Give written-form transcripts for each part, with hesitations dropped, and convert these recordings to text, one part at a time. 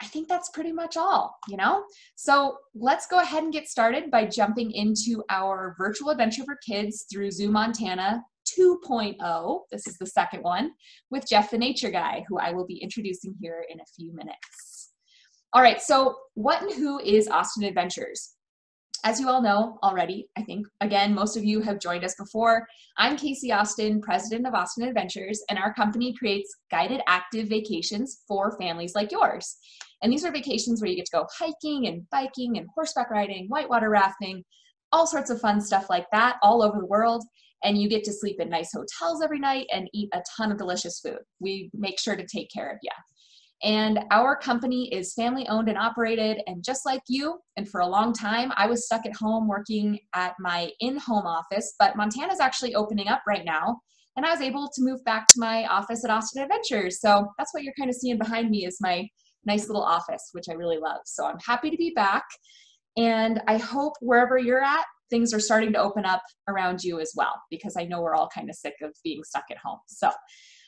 I think that's pretty much all, you know? So let's go ahead and get started by jumping into our virtual adventure for kids through ZooMontana 2.0. This is the second one with Jeff the Nature Guy, who I will be introducing here in a few minutes. All right, so what and who is Austin Adventures? As you all know already, I think, again, most of you have joined us before. I'm Kasey Austin, president of Austin Adventures, and our company creates guided active vacations for families like yours. And these are vacations where you get to go hiking and biking and horseback riding, whitewater rafting, all sorts of fun stuff like that all over the world. And you get to sleep in nice hotels every night and eat a ton of delicious food. We make sure to take care of you. And our company is family owned and operated, and just like you, and for a long time, I was stuck at home working at my in-home office, but Montana's actually opening up right now, and I was able to move back to my office at Austin Adventures. So that's what you're kind of seeing behind me is my nice little office, which I really love. So I'm happy to be back, and I hope wherever you're at, things are starting to open up around you as well, because I know we're all kind of sick of being stuck at home. So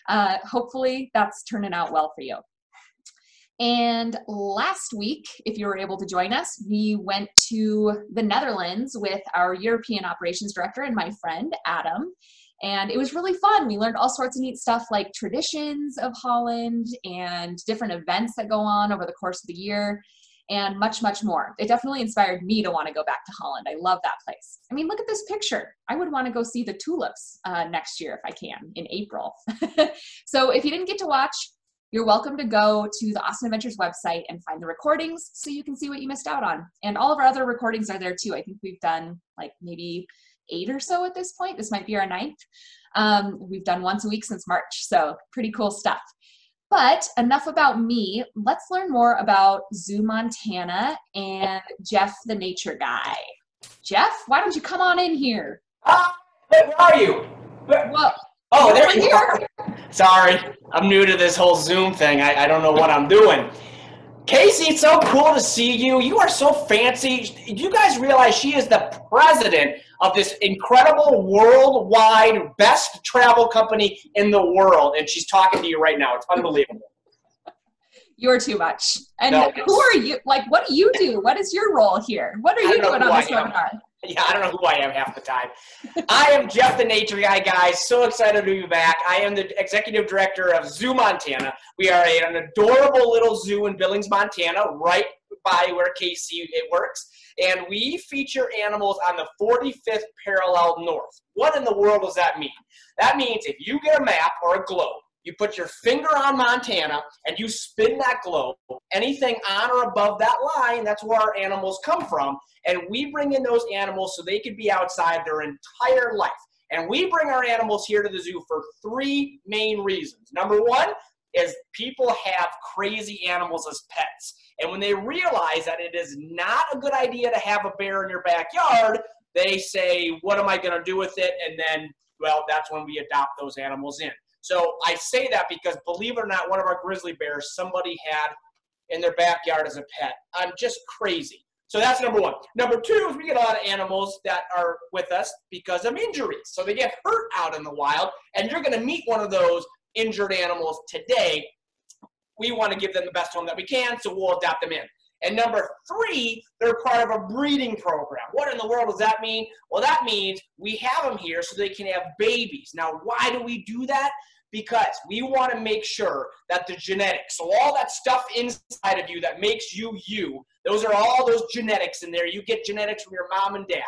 hopefully that's turning out well for you. And last week, if you were able to join us, we went to the Netherlands with our European operations director and my friend, Adam. And it was really fun. We learned all sorts of neat stuff like traditions of Holland and different events that go on over the course of the year and much, much more. It definitely inspired me to want to go back to Holland. I love that place. I mean, look at this picture. I would want to go see the tulips next year if I can, in April. So if you didn't get to watch, you're welcome to go to the Austin Adventures website and find the recordings so you can see what you missed out on. And all of our other recordings are there too. I think we've done like maybe 8 or so at this point. This might be our 9th. We've done once a week since March, so pretty cool stuff. But enough about me. Let's learn more about ZooMontana and Jeff the Nature Guy. Jeff, why don't you come on in here? Where are you? Well, oh, there you are. Sorry, I'm new to this whole Zoom thing. I don't know what I'm doing. Kasey, it's so cool to see you. You are so fancy. Do you guys realize she is the president of this incredible worldwide best travel company in the world? And she's talking to you right now. It's unbelievable. You're too much. And no, who are you? Like, what do you do? What is your role here? What are you doing on this webinar? Yeah, I don't know who I am half the time. I am Jeff the Nature Guy, guys. So excited to be back. I am the executive director of ZooMontana. We are an adorable little zoo in Billings, Montana, right by where Kasey works. And we feature animals on the 45th parallel north. What in the world does that mean? That means if you get a map or a globe, you put your finger on Montana and you spin that globe, anything on or above that line, that's where our animals come from. And we bring in those animals so they could be outside their entire life. And we bring our animals here to the zoo for 3 main reasons. Number 1 is people have crazy animals as pets. And when they realize that it is not a good idea to have a bear in your backyard, they say, what am I going to do with it? And then, well, that's when we adopt those animals in. So I say that because, believe it or not, one of our grizzly bears somebody had in their backyard as a pet. I'm just crazy. So that's number 1. Number 2 is we get a lot of animals that are with us because of injuries. So they get hurt out in the wild, and you're going to meet one of those injured animals today. We want to give them the best home that we can, so we'll adopt them in. And number 3, they're part of a breeding program. What in the world does that mean? Well, that means we have them here so they can have babies. Now, why do we do that? Because we want to make sure that the genetics, so all that stuff inside of you that makes you you, those are all those genetics in there. You get genetics from your mom and dad.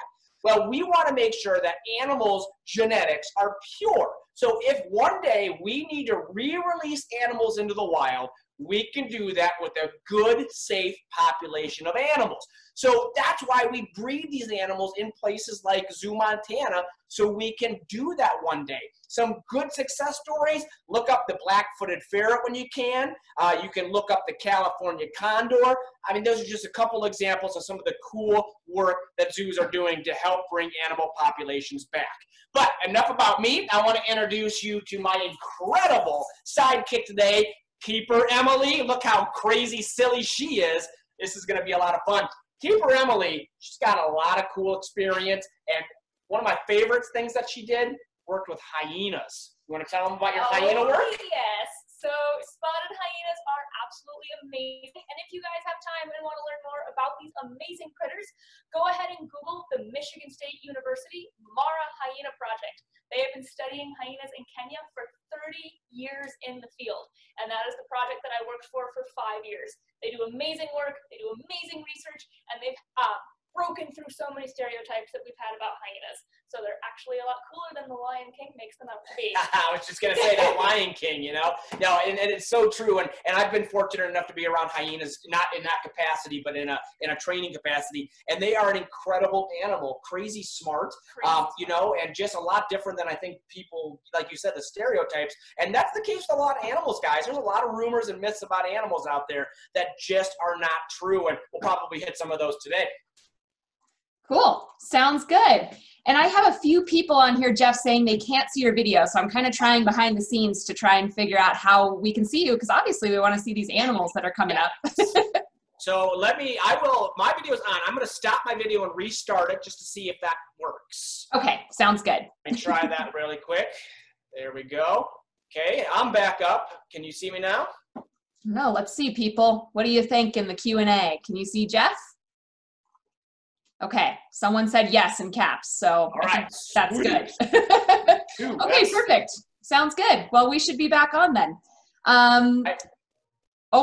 Well, we want to make sure that animals' genetics are pure. So if one day we need to re-release animals into the wild, we can do that with a good, safe population of animals. So that's why we breed these animals in places like ZooMontana, so we can do that one day. Some good success stories, look up the black-footed ferret when you can. You can look up the California condor. I mean, those are just a couple examples of some of the cool work that zoos are doing to help bring animal populations back. But enough about me. I want to introduce you to my incredible sidekick today, Keeper Emily. Look how crazy silly she is. This is going to be a lot of fun. Keeper Emily, she's got a lot of cool experience, and one of my favorite things that she did, worked with hyenas. You want to tell them about your hyena work? Yes. So spotted hyenas are absolutely amazing. And if you guys have time and want to learn more about these amazing critters, go ahead and Google the Michigan State University Mara Hyena Project. They have been studying hyenas in Kenya for 30 years in the field. And that is the project that I worked for 5 years. They do amazing work, they do amazing research, and they've broken through so many stereotypes that we've had about hyenas. So they're actually a lot cooler than the Lion King makes them out to be. I was just going to say that Lion King, you know? No, and it's so true. And I've been fortunate enough to be around hyenas, not in that capacity, but in a training capacity. And they are an incredible animal, crazy smart, you know, and just a lot different than I think people, like you said, the stereotypes. And that's the case with a lot of animals, guys. There's a lot of rumors and myths about animals out there that just are not true. And we'll probably hit some of those today. Cool. Sounds good. And I have a few people on here, Jeff, saying they can't see your video. So I'm kind of trying behind the scenes to try and figure out how we can see you, because obviously we want to see these animals that are coming up. So my video's on. I'm going to stop my video and restart it just to see if that works. Okay. Sounds good. Let me try that really quick. There we go. Okay. I'm back up. Can you see me now? No, let's see, people. What do you think in the Q&A? Can you see Jeff? Okay, someone said yes in caps, so all right, that's good. Dude, okay, perfect. Sounds good. Well, we should be back on then. Oh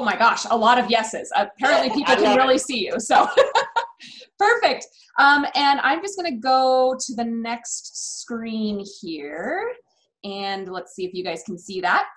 my gosh, a lot of yeses. Apparently people can really see you, so perfect. And I'm just gonna go to the next screen here. And let's see if you guys can see that.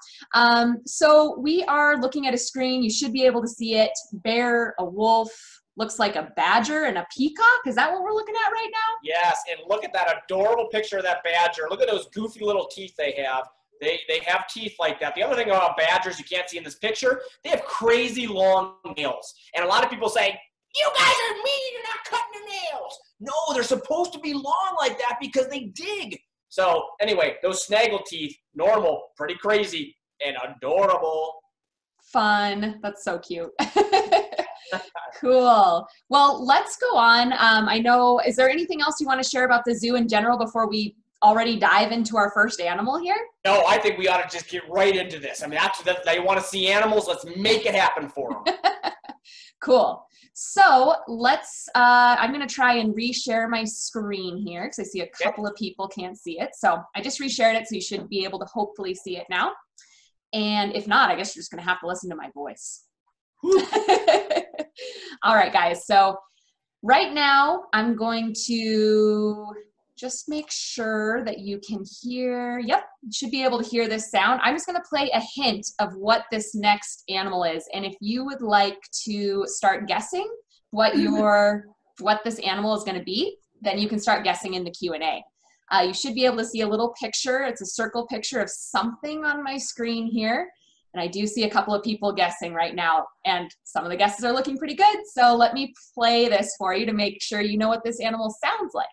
So we are looking at a screen. You should be able to see it. Bear, a wolf, looks like a badger and a peacock. Is that what we're looking at right now? Yes, and look at that adorable picture of that badger. Look at those goofy little teeth they have. They have teeth like that. The other thing about badgers you can't see in this picture, they have crazy long nails. And a lot of people say, you guys are mean, you're not cutting your nails. No, they're supposed to be long like that because they dig. So anyway, those snaggle teeth, normal, pretty crazy, and adorable. Fun. That's so cute. Cool. Well, let's go on. I know, is there anything else you want to share about the zoo in general before we already dive into our first animal here? No, I think we ought to just get right into this. I mean, they want to see animals. Let's make it happen for them. Cool. So let's, I'm going to try and reshare my screen here because I see a couple of people can't see it. So I just reshared it, so you should be able to hopefully see it now. And if not, I guess you're just going to have to listen to my voice. All right, guys. So right now I'm going to just make sure that you can hear. Yep, you should be able to hear this sound. I'm just going to play a hint of what this next animal is. And if you would like to start guessing what this animal is going to be, then you can start guessing in the Q&A. You should be able to see a little picture. It's a circle picture of something on my screen here. And I do see a couple of people guessing right now, and some of the guesses are looking pretty good. So let me play this for you to make sure you know what this animal sounds like.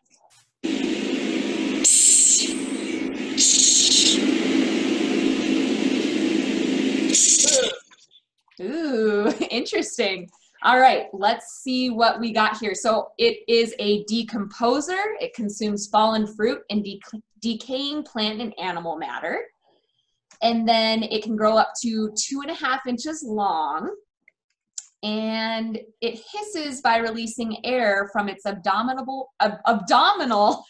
Ooh, interesting. All right, let's see what we got here. So it is a decomposer. It consumes fallen fruit and decaying plant and animal matter. And then it can grow up to 2.5 inches long. And it hisses by releasing air from its abdominal spiracles?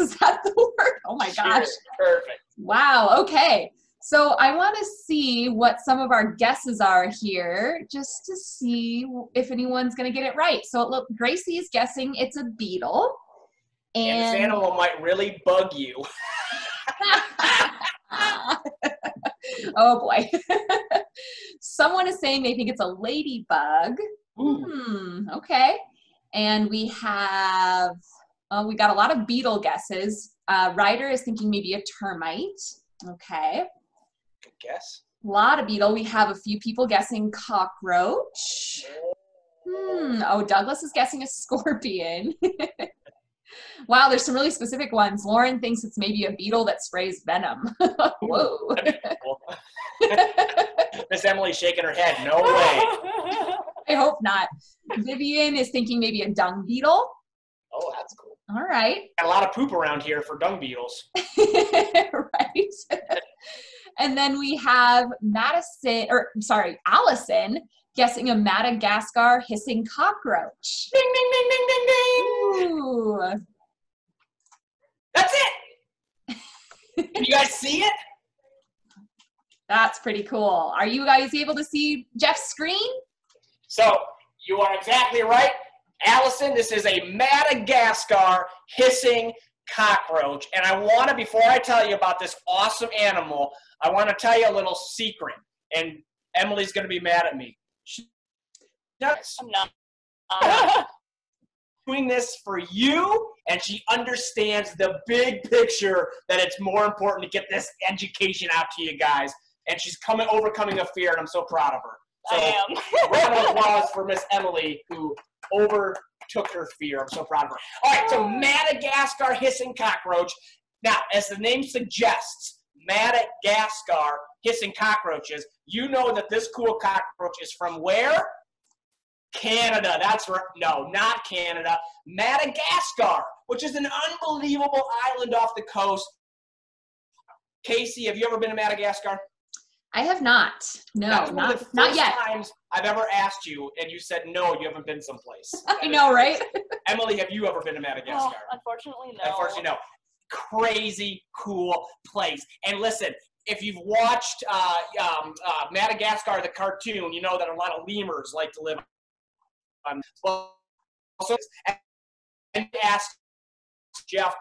Is that the word? Oh my gosh. Perfect. Wow, okay. So I want to see what some of our guesses are here, just to see if anyone's going to get it right. So look, Gracie is guessing it's a beetle. And this animal might really bug you. Oh boy. Someone is saying they think it's a ladybug. Okay. And we have, we got a lot of beetle guesses. Ryder is thinking maybe a termite. Okay. Good guess. A lot of beetle. We have a few people guessing cockroach. Oh, Douglas is guessing a scorpion. Wow, there's some really specific ones. Lauren thinks it's maybe a beetle that sprays venom. Whoa. Cool. Miss Emily's shaking her head. No way. I hope not. Vivian is thinking maybe a dung beetle. Oh, that's cool. All right. Got a lot of poop around here for dung beetles. Right. And then we have Allison guessing a Madagascar hissing cockroach. Ding, ding, ding, ding, ding, ding. Ooh. That's it. Can you guys see it? That's pretty cool. Are you guys able to see Jeff's screen? So you are exactly right. Allison, this is a Madagascar hissing cockroach. And I want to, before I tell you about this awesome animal, I want to tell you a little secret. And Emily's going to be mad at me. I'm not. Doing this for you, and she understands the big picture that it's more important to get this education out to you guys. And she's overcoming a fear, and I'm so proud of her. So, I am. round of applause for Miss Emily, who overtook her fear. I'm so proud of her. All right, so Madagascar hissing cockroach. Now, as the name suggests, Madagascar hissing cockroaches, you know that this cool cockroach is from where? Canada. That's right. No, not Canada. Madagascar, which is an unbelievable island off the coast. Kasey, have you ever been to Madagascar? I have not. No, That's one of the not first yet. times I've ever asked you, and you said no, you haven't been someplace. I know, right? Emily, have you ever been to Madagascar? Unfortunately, no. Unfortunately, no. Crazy cool place. And listen, if you've watched Madagascar, the cartoon, you know that a lot of lemurs like to live on. Well, so, and ask Jeff.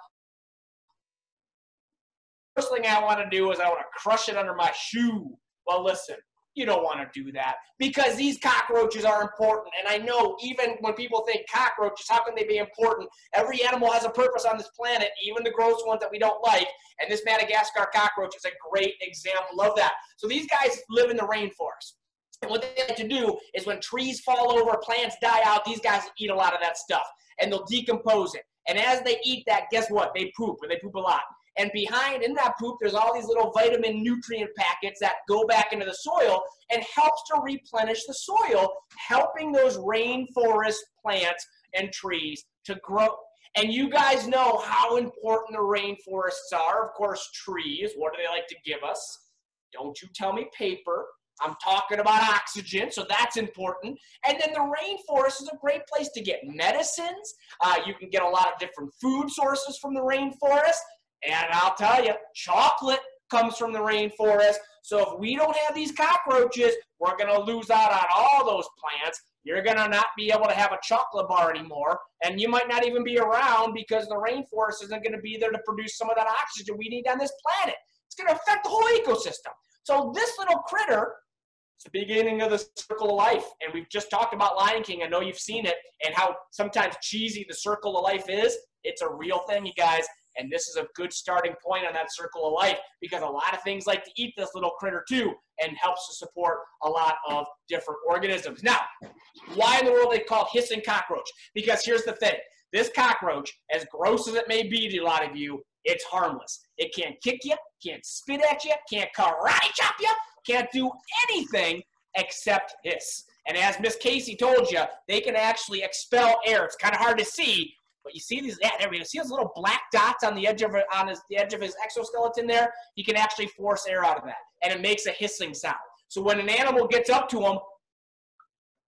First thing I want to do is I want to crush it under my shoe. Well, listen, you don't want to do that because these cockroaches are important. And I know even when people think cockroaches, how can they be important? Every animal has a purpose on this planet, even the gross ones that we don't like. And this Madagascar cockroach is a great example of that. So these guys live in the rainforest. And what they like to do is when trees fall over, plants die out, these guys eat a lot of that stuff. And they'll decompose it. And as they eat that, guess what? They poop, and they poop a lot. And behind in that poop, there's all these little vitamin nutrient packets that go back into the soil and helps to replenish the soil, helping those rainforest plants and trees to grow. And you guys know how important the rainforests are. Of course, trees. What do they like to give us? Don't you tell me paper. I'm talking about oxygen, so that's important. And then the rainforest is a great place to get medicines. You can get a lot of different food sources from the rainforest. And I'll tell you, chocolate comes from the rainforest. So if we don't have these cockroaches, we're going to lose out on all those plants. You're going to not be able to have a chocolate bar anymore. And you might not even be around because the rainforest isn't going to be there to produce some of that oxygen we need on this planet. It's going to affect the whole ecosystem. So this little critter, it's the beginning of the circle of life. And we've just talked about Lion King. I know you've seen it and how sometimes cheesy the circle of life is. It's a real thing, you guys. And this is a good starting point on that circle of life because a lot of things like to eat this little critter too and helps to support a lot of different organisms. Now, why in the world are they called hissing cockroach? Because here's the thing. This cockroach, as gross as it may be to a lot of you, it's harmless. It can't kick you, can't spit at you, can't karate chop you, can't do anything except hiss. And as Miss Kasey told you, they can actually expel air. It's kind of hard to see. But you see these, yeah, there we go. See those little black dots on the edge of the edge of his exoskeleton there? He can actually force air out of that, and it makes a hissing sound. So when an animal gets up to him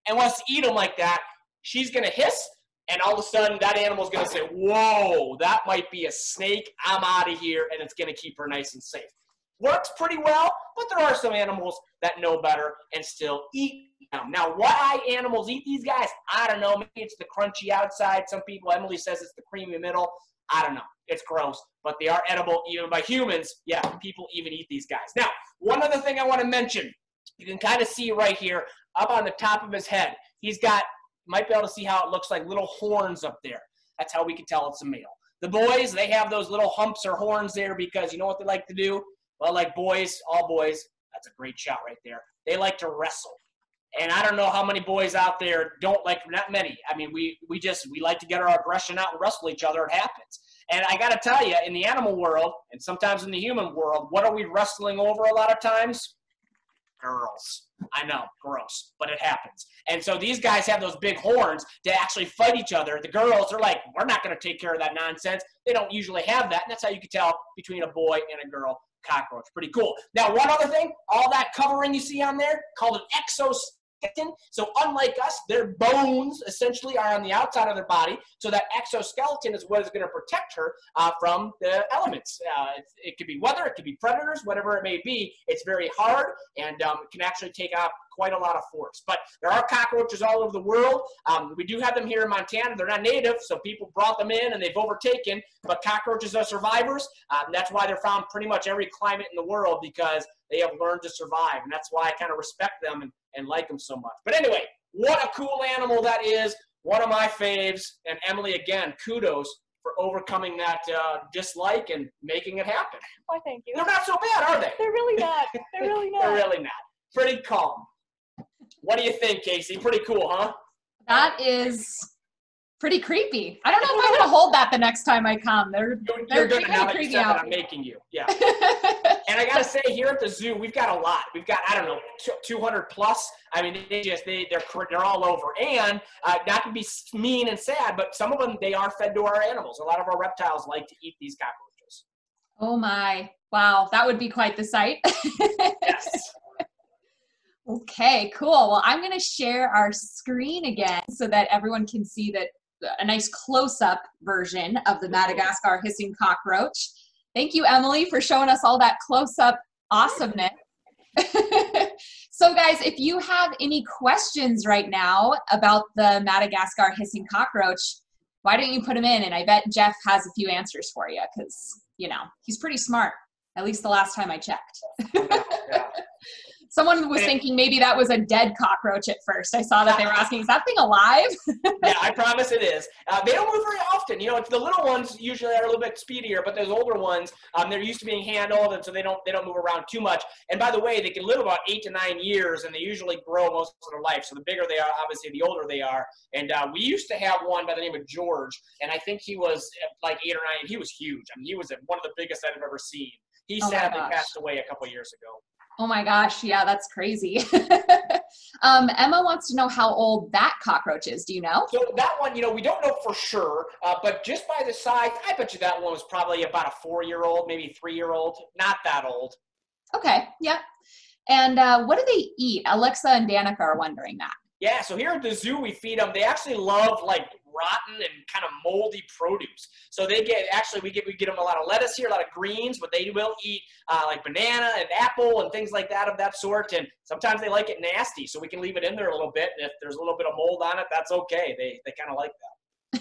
and wants to eat him like that, she's going to hiss, and all of a sudden that animal's going to say, whoa, that might be a snake. I'm out of here, and it's going to keep her nice and safe. Works pretty well, but there are some animals that know better and still eat them. Now, why animals eat these guys? I don't know. Maybe it's the crunchy outside. Some people, Emily says it's the creamy middle. I don't know. It's gross, but they are edible even by humans. Yeah, people even eat these guys. Now, one other thing I want to mention. You can kind of see right here up on the top of his head. He's got, you might be able to see how it looks like little horns up there. That's how we can tell it's a male. The boys, they have those little humps or horns there because you know what they like to do? Well, like boys, all boys, that's a great shot right there. They like to wrestle. And I don't know how many boys out there don't like, not many. I mean, we like to get our aggression out and wrestle each other. It happens. And I got to tell you, in the animal world, and sometimes in the human world, what are we wrestling over a lot of times? girls. I know, gross, but it happens. And so these guys have those big horns to actually fight each other. The girls are like, we're not going to take care of that nonsense. They don't usually have that, and that's how you can tell between a boy and a girl cockroach. Pretty cool. Now, one other thing, all that covering you see on there, called an exoskeleton. So unlike us, their bones essentially are on the outside of their body. So that exoskeleton is what is going to protect her from the elements. It could be weather, it could be predators, whatever it may be. It's very hard and it can actually take out quite a lot of force. But there are cockroaches all over the world. We do have them here in Montana. They're not native, so people brought them in and they've overtaken. But cockroaches are survivors. That's why they're found pretty much every climate in the world, because they have learned to survive. And that's why I kind of respect them and like them so much. But anyway, what a cool animal that is. One of my faves. And Emily, again, kudos for overcoming that dislike and making it happen. Why, thank you. They're not so bad, are they? They're really not. They're really not. They're really not. Pretty calm. What do you think, Kasey? Pretty cool, huh? That is pretty creepy. I don't know if I'm going to hold that the next time I come. They're You're good now that you creepy said that out. I'm making you. Yeah. And I got to say, here at the zoo, we've got a lot. We've got, I don't know, 200 plus. I mean, they're all over. And not to be mean and sad, but some of them, they are fed to our animals. A lot of our reptiles like to eat these cockroaches. Oh my. Wow. That would be quite the sight. Yes. Okay, cool. Well, I'm going to share our screen again so that everyone can see that a nice close-up version of the Madagascar hissing cockroach. Thank you, Emily, for showing us all that close-up awesomeness. So guys, if you have any questions right now about the Madagascar hissing cockroach, why don't you put them in? And I bet Jeff has a few answers for you because, you know, he's pretty smart, at least the last time I checked. Yeah. Someone was thinking maybe that was a dead cockroach at first. I saw that they were asking, is that thing alive? Yeah, I promise it is. They don't move very often. You know, it's the little ones usually are a little bit speedier, but those older ones, they're used to being handled, and so they don't move around too much. And by the way, they can live about 8 to 9 years, and they usually grow most of their life. So the bigger they are, obviously, the older they are. And we used to have one by the name of George, and I think he was like 8 or 9. He was huge. I mean, he was one of the biggest I've ever seen. He sadly passed away a couple years ago. Oh my gosh, yeah, that's crazy. Emma wants to know how old that cockroach is. Do you know? So that one, you know, we don't know for sure, but just by the size, I bet you that one was probably about a 4-year-old, maybe 3-year-old, not that old. Okay, yeah. And what do they eat? Alexa and Danica are wondering that. Yeah, so here at the zoo, we feed them. They actually love like rotten and kind of moldy produce. So they get, actually, we get them a lot of lettuce here, a lot of greens, but they will eat like banana and apple and things like that of that sort. And sometimes they like it nasty, so we can leave it in there a little bit. And if there's a little bit of mold on it, that's okay. They kind of like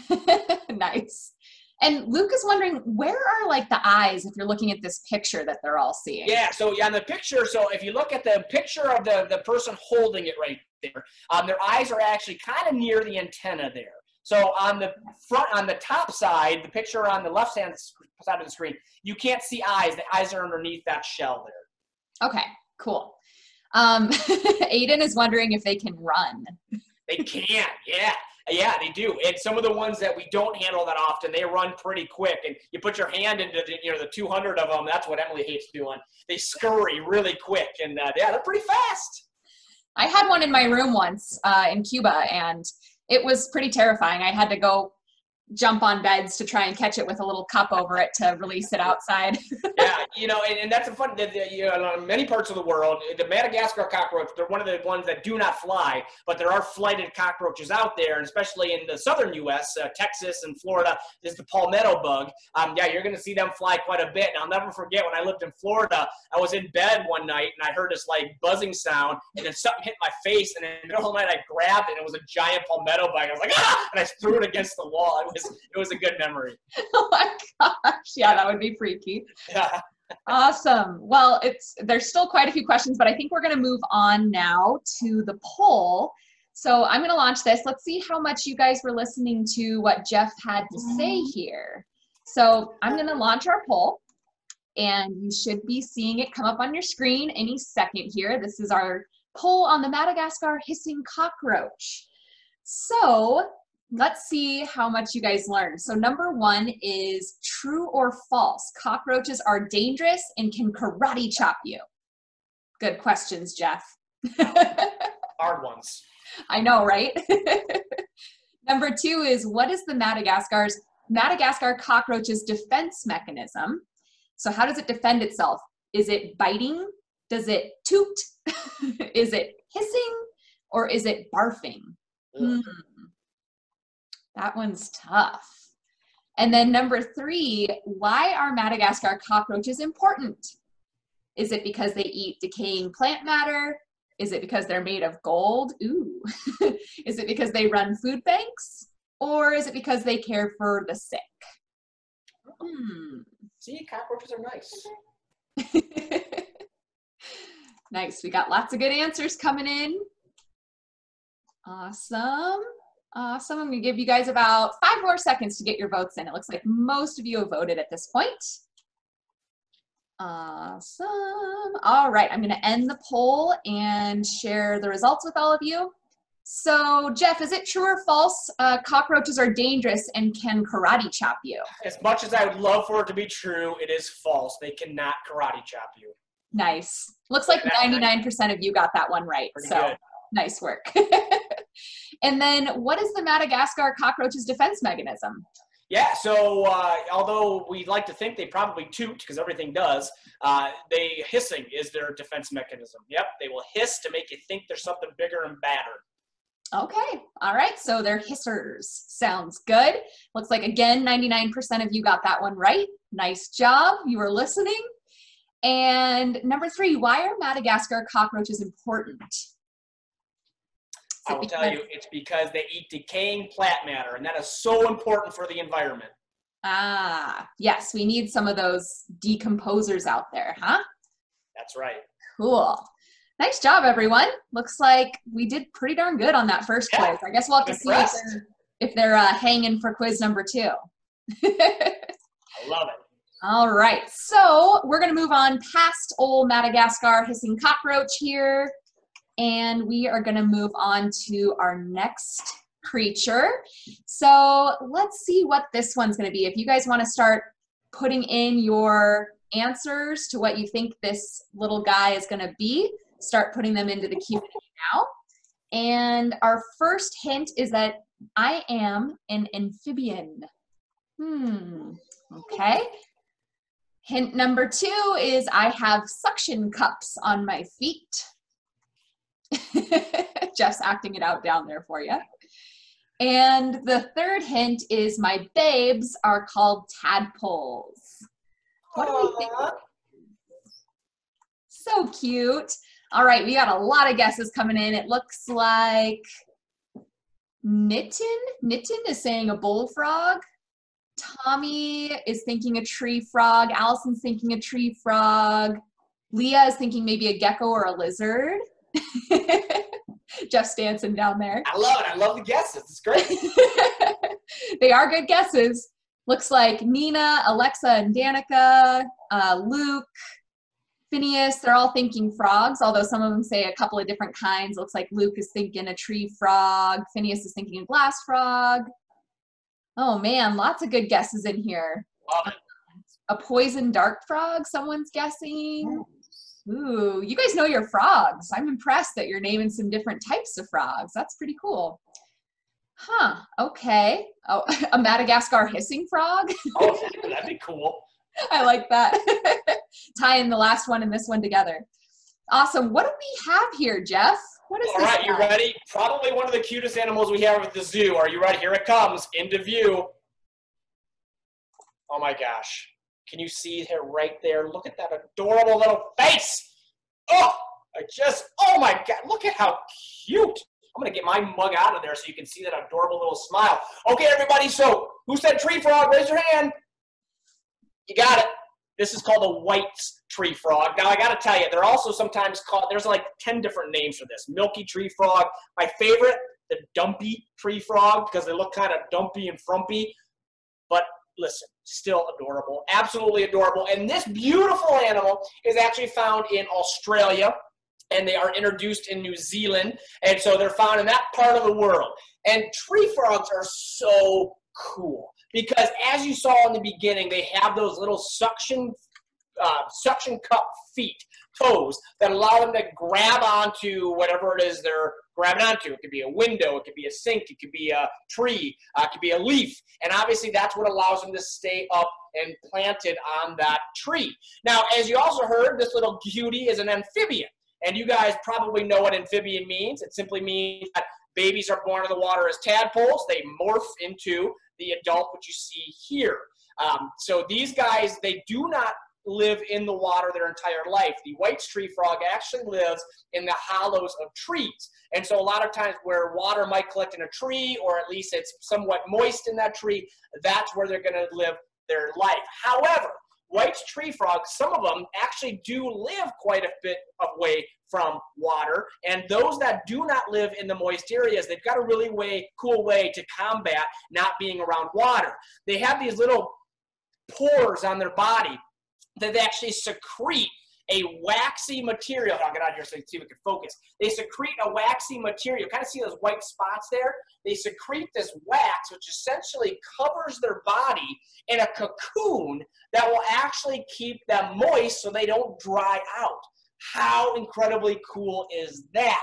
that. Nice. And Luke is wondering, where are like the eyes if you're looking at this picture that they're all seeing? Yeah, so on the picture, so if you look at the picture of the person holding it right there, their eyes are actually kind of near the antenna there. So on the front, on the top side, the picture on the left-hand side of the screen, you can't see eyes. The eyes are underneath that shell there. Okay, cool. Aiden is wondering if they can run. They can, yeah. Yeah, they do. And some of the ones that we don't handle that often, they run pretty quick. And you put your hand into the 200 of them. That's what Emily hates doing. They scurry really quick, and yeah, they're pretty fast. I had one in my room once in Cuba, and it was pretty terrifying. I had to go jump on beds to try and catch it with a little cup over it to release it outside. Yeah, and that's a fun, in many parts of the world, the Madagascar cockroach, they're one of the ones that do not fly, but there are flighted cockroaches out there, and especially in the southern U.S., Texas and Florida, there's the palmetto bug. Yeah, you're going to see them fly quite a bit. And I'll never forget when I lived in Florida, I was in bed one night, and I heard this, like, buzzing sound, and then something hit my face, and in the middle of the night, I grabbed it, and it was a giant palmetto bug. I was like, ah! And I threw it against the wall. It was a good memory. Oh my gosh. Yeah, that would be freaky. Yeah. Awesome. Well, there's still quite a few questions, but I think we're going to move on now to the poll. So I'm going to launch this. Let's see how much you guys were listening to what Jeff had to say here. So I'm going to launch our poll, and you should be seeing it come up on your screen any second here. This is our poll on the Madagascar hissing cockroach. So let's see how much you guys learned. So number 1 is true or false. Cockroaches are dangerous and can karate chop you. Good questions, Jeff. Hard ones. I know, right? Number 2 is, what is the Madagascar cockroach's defense mechanism? So how does it defend itself? Is it biting? Does it toot? Is it hissing? Or is it barfing? That one's tough. And then number 3, why are Madagascar cockroaches important? Is it because they eat decaying plant matter? Is it because they're made of gold? Ooh. Is it because they run food banks? Or is it because they care for the sick? See, cockroaches are nice. Nice. We got lots of good answers coming in. Awesome. Awesome. I'm going to give you guys about 5 more seconds to get your votes in. It looks like most of you have voted at this point. Awesome. All right. I'm going to end the poll and share the results with all of you. So, Jeff, is it true or false cockroaches are dangerous and can karate chop you? As much as I would love for it to be true, it is false. They cannot karate chop you. Nice. Looks like 99% of you got that one right. Pretty so good. Nice work. And then what is the Madagascar cockroach's defense mechanism? Yeah, so although we like to think they probably toot, because everything does, hissing is their defense mechanism. Yep, they will hiss to make you think there's something bigger and badder. Okay, all right, so they're hissers. Sounds good. Looks like, again, 99% of you got that one right. Nice job, you were listening. And number 3, why are Madagascar cockroaches important? I will tell you, it's because they eat decaying plant matter, and that is so important for the environment. Ah, yes, we need some of those decomposers out there, huh? That's right. Cool. Nice job, everyone. Looks like we did pretty darn good on that first quiz. I guess we'll have to see if they're hanging for quiz number 2. I love it. All right, so we're going to move on past old Madagascar hissing cockroach here. And we are going to move on to our next creature. So let's see what this one's going to be. If you guys want to start putting in your answers to what you think this little guy is going to be, start putting them into the Q&A now. And our first hint is that I am an amphibian. Okay. Hint number 2 is I have suction cups on my feet. Jeff's acting it out down there for you. And the third hint is my babes are called tadpoles. What do we think? So cute. All right, we got a lot of guesses coming in. It looks like Nitten is saying a bullfrog. Tommy is thinking a tree frog. Allison's thinking a tree frog. Leah is thinking maybe a gecko or a lizard. Jeff's dancing down there. I love it. I love the guesses. It's great. They are good guesses. Looks like Nina, Alexa, and Danica, Luke, Phineas, they're all thinking frogs, although some of them say a couple of different kinds. Looks like Luke is thinking a tree frog. Phineas is thinking a glass frog. Oh, man, lots of good guesses in here. Love it. A poison dart frog, someone's guessing. Ooh, you guys know your frogs. I'm impressed that you're naming some different types of frogs. That's pretty cool. Huh, okay. Oh, a Madagascar hissing frog? Oh, that'd be cool. I like that. Tying the last one and this one together. Awesome. What do we have here, Jeff? What is this? All right, you ready? Probably one of the cutest animals we have at the zoo. Are you ready? Here it comes, into view. Oh my gosh. Can you see her right there? Look at that adorable little face. Oh, oh my God, look at how cute. I'm gonna get my mug out of there so you can see that adorable little smile. Okay, everybody, so who said tree frog? Raise your hand. You got it. This is called a white tree frog. Now, I gotta tell you, they're also sometimes called, there's like 10 different names for this. Milky tree frog. My favorite, the dumpy tree frog, because they look kind of dumpy and frumpy. But listen, still adorable, absolutely adorable. And this beautiful animal is actually found in Australia, and they are introduced in New Zealand, and so they're found in that part of the world. And tree frogs are so cool because, as you saw in the beginning, they have those little suction cup feet toes that allow them to grab onto whatever it is they're grabbing onto. It could be a window, it could be a sink, it could be a tree, it could be a leaf. And obviously that's what allows them to stay up and planted on that tree. Now, as you also heard, this little cutie is an amphibian. And you guys probably know what amphibian means. It simply means that babies are born in the water as tadpoles. They morph into the adult, which you see here. So these guys, they do not live in the water their entire life. The white tree frog actually lives in the hollows of trees. And so a lot of times where water might collect in a tree, or at least it's somewhat moist in that tree, that's where they're going to live their life. However, white tree frogs, some of them actually do live quite a bit away from water, and those that do not live in the moist areas, they've got a really cool way to combat not being around water. They have these little pores on their body that they actually secrete a waxy material. I'll get out here so you can see if we can focus. They secrete a waxy material. Kind of see those white spots there? They secrete this wax, which essentially covers their body in a cocoon that will actually keep them moist so they don't dry out. How incredibly cool is that?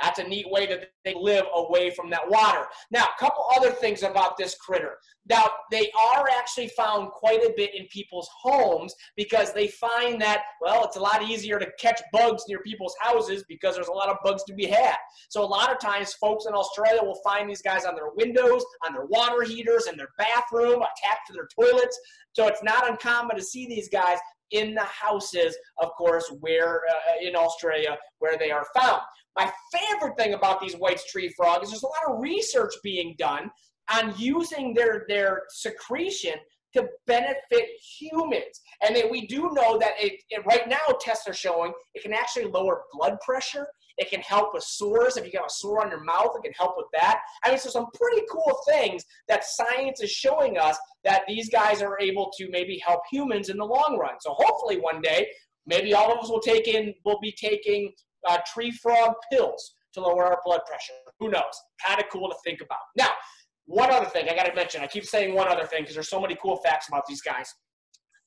That's a neat way that they live away from that water. Now, a couple other things about this critter. Now, they are actually found quite a bit in people's homes because they find that, well, it's a lot easier to catch bugs near people's houses because there's a lot of bugs to be had. So a lot of times, folks in Australia will find these guys on their windows, on their water heaters, in their bathroom, attached to their toilets. So it's not uncommon to see these guys in the houses, of course, where in Australia, where they are found. My favorite thing about these white tree frogs is there's a lot of research being done on using their secretion to benefit humans. And then we do know that right now tests are showing it can actually lower blood pressure. It can help with sores. If you got a sore on your mouth, it can help with that. I mean, so some pretty cool things that science is showing us that these guys are able to maybe help humans in the long run. So hopefully one day, maybe all of us will be taking tree frog pills to lower our blood pressure. Who knows? Kind of cool to think about. Now, one other thing I got to mention. I keep saying one other thing because there's so many cool facts about these guys.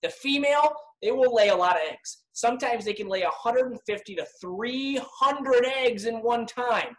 The female, they will lay a lot of eggs. Sometimes they can lay 150 to 300 eggs in one time.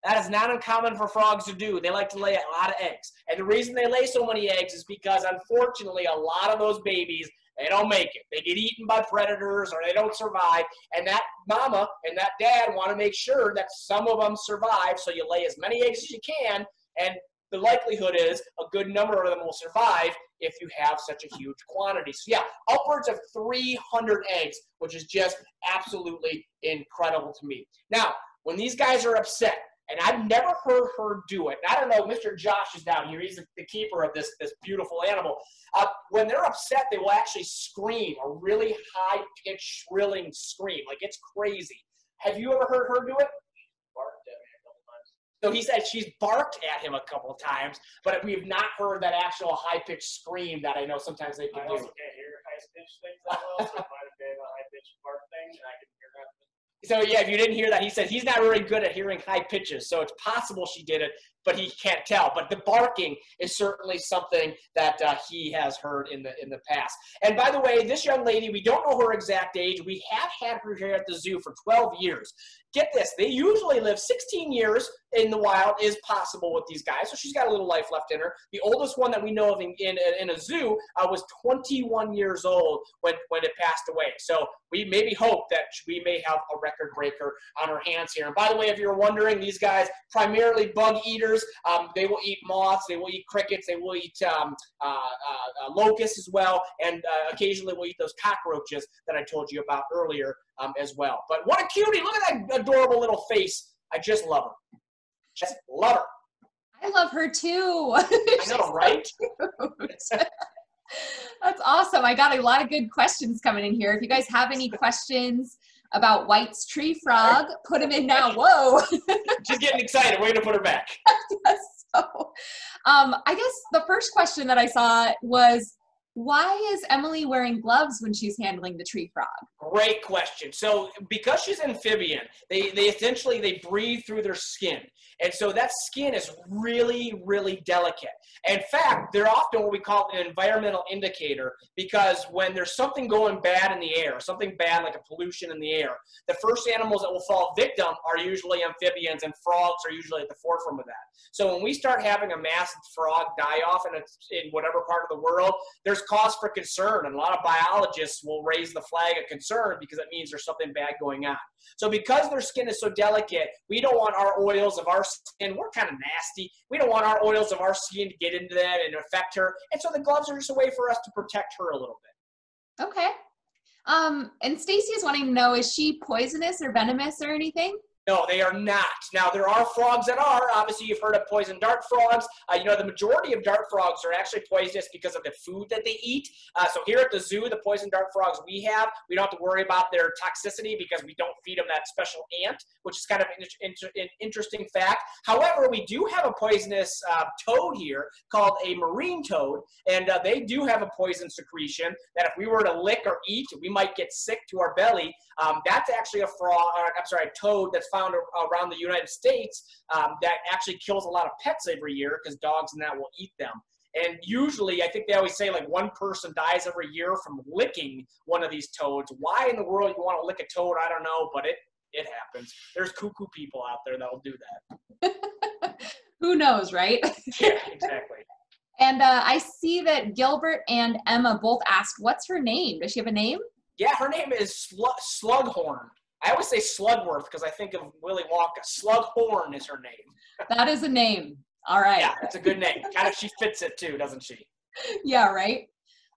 That is not uncommon for frogs to do. They like to lay a lot of eggs. And the reason they lay so many eggs is because, unfortunately, a lot of those babies, they don't make it. They get eaten by predators or they don't survive. And that mama and that dad want to make sure that some of them survive. So you lay as many eggs as you can. And the likelihood is a good number of them will survive if you have such a huge quantity. So yeah, upwards of 300 eggs, which is just absolutely incredible to me. Now, when these guys are upset, and I've never heard her do it. And I don't know, Mr. Josh is down here. He's the keeper of this beautiful animal. When they're upset, they will actually scream, a really high-pitched, shrilling scream. Like, it's crazy. Have you ever heard her do it? Barked at me a couple times. So he said she's barked at him a couple times, but we have not heard that actual high-pitched scream that I know sometimes they can do. I also can't hear high-pitched things that well, so it might have been a high-pitched bark thing, and I can hear that. So yeah, if you didn't hear that, he said he's not very good at hearing high pitches, so it's possible she did it, but he can't tell. But the barking is certainly something that he has heard in the past. And by the way, this young lady, we don't know her exact age. We have had her here at the zoo for 12 years. Get this, they usually live 16 years in the wild is possible with these guys, so she's got a little life left in her. The oldest one that we know of in a zoo was 21 years old when it passed away. So we maybe hope that we may have a record breaker on our hands here. And by the way, if you're wondering, these guys primarily bug eaters. They will eat moths, they will eat crickets, they will eat locusts as well, and occasionally will eat those cockroaches that I told you about earlier as well. But what a cutie! Look at that adorable little face. I just love her. Just love her. I love her too. I know, right? That's awesome. I got a lot of good questions coming in here. If you guys have any questions about White's tree frog, put them in now. Whoa. She's getting excited. We're going to put her back. Yes, so, I guess the first question that I saw was, Why is Emily wearing gloves when she's handling the tree frog? Great question. So because she's amphibian, they essentially, they breathe through their skin. And so that skin is really, really delicate. In fact, they're often what we call an environmental indicator, because when there's something going bad in the air, something bad like a pollution in the air, the first animals that will fall victim are usually amphibians, and frogs are usually at the forefront of that. So when we start having a mass frog die-off in whatever part of the world, there's cause for concern, and a lot of biologists will raise the flag of concern because it means there's something bad going on. So because their skin is so delicate, we don't want our oils of our skin, we're kind of nasty, we don't want our oils of our skin to get into that and affect her, and so the gloves are just a way for us to protect her a little bit. Okay. And Stacy is wanting to know, is she poisonous or venomous or anything? No, they are not. Now, there are frogs that are. Obviously, you've heard of poison dart frogs. You know, the majority of dart frogs are actually poisonous because of the food that they eat. So here at the zoo, the poison dart frogs we don't have to worry about their toxicity because we don't feed them that special ant, which is kind of an interesting fact. However, we do have a poisonous toad here called a marine toad, and they do have a poison secretion that if we were to lick or eat, we might get sick to our belly. That's actually a toad that's found around the United States that actually kills a lot of pets every year because dogs and that will eat them. And usually, I think they always say like one person dies every year from licking one of these toads. Why in the world you want to lick a toad, I don't know, but it happens. There's cuckoo people out there that will do that. Who knows, right? Yeah, exactly. And I see that Gilbert and Emma both asked, what's her name? Does she have a name? Yeah, her name is Slughorn. I always say Slugworth because I think of Willy Wonka. Slughorn is her name. That is a name. All right. Yeah, that's a good name. Kind of, she fits it too, doesn't she? Yeah, right.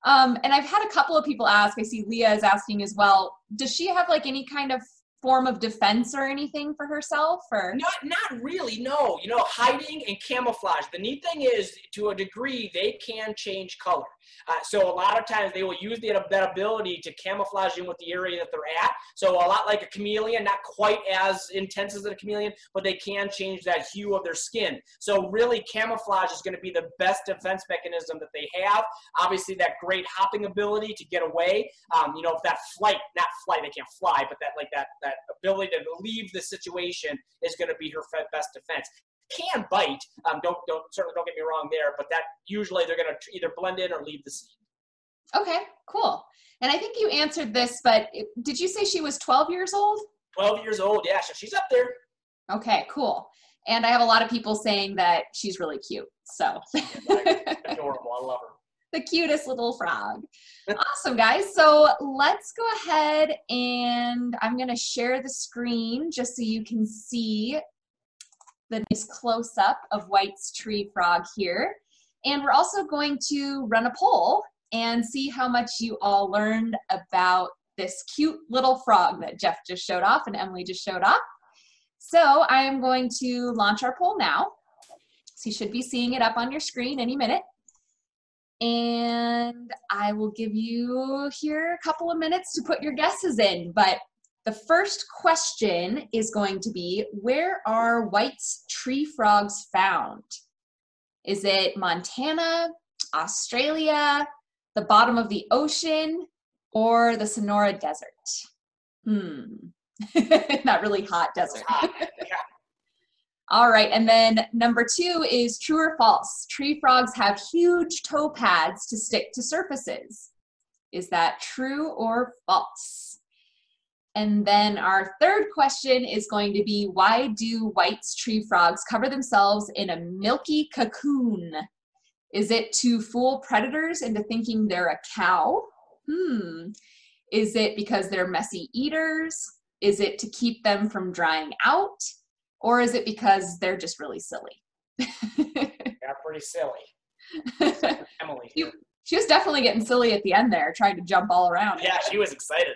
And I've had a couple of people ask, I see Leah is asking as well, does she have like any kind of form of defense or anything for herself? Or Not really, no. You know, hiding and camouflage. The neat thing is, to a degree, they can change color. So a lot of times they will use that ability to camouflage in with the area that they're at. So a lot like a chameleon, not quite as intense as a chameleon, but they can change that hue of their skin. So really camouflage is going to be the best defense mechanism that they have. Obviously that great hopping ability to get away. You know, if that not flight, they can't fly, but that ability to leave the situation is going to be her best defense. Can bite, certainly don't get me wrong there, but that usually they're going to either blend in or leave the scene. Okay, cool. And I think you answered this, but did you say she was 12 years old? 12 years old, yeah, so she's up there. Okay, cool. And I have a lot of people saying that she's really cute, so. Adorable, I love her. The cutest little frog. Awesome, guys. So let's go ahead and I'm going to share the screen just so you can see the nice close-up of White's tree frog here. And we're also going to run a poll and see how much you all learned about this cute little frog that Jeff just showed off and Emily just showed off. So I am going to launch our poll now. So you should be seeing it up on your screen any minute. And I will give you here a couple of minutes to put your guesses in. But the first question is going to be, where are White's tree frogs found? Is it Montana, Australia, the bottom of the ocean, or the Sonora Desert? Not really hot desert. Yeah. All right, and then number 2 is true or false. Tree frogs have huge toe pads to stick to surfaces. Is that true or false? And then our third question is going to be, why do White's tree frogs cover themselves in a milky cocoon? Is it to fool predators into thinking they're a cow? Is it because they're messy eaters? Is it to keep them from drying out? Or is it because they're just really silly? Yeah, pretty silly. Emily. She was definitely getting silly at the end there, trying to jump all around. Yeah, she was excited.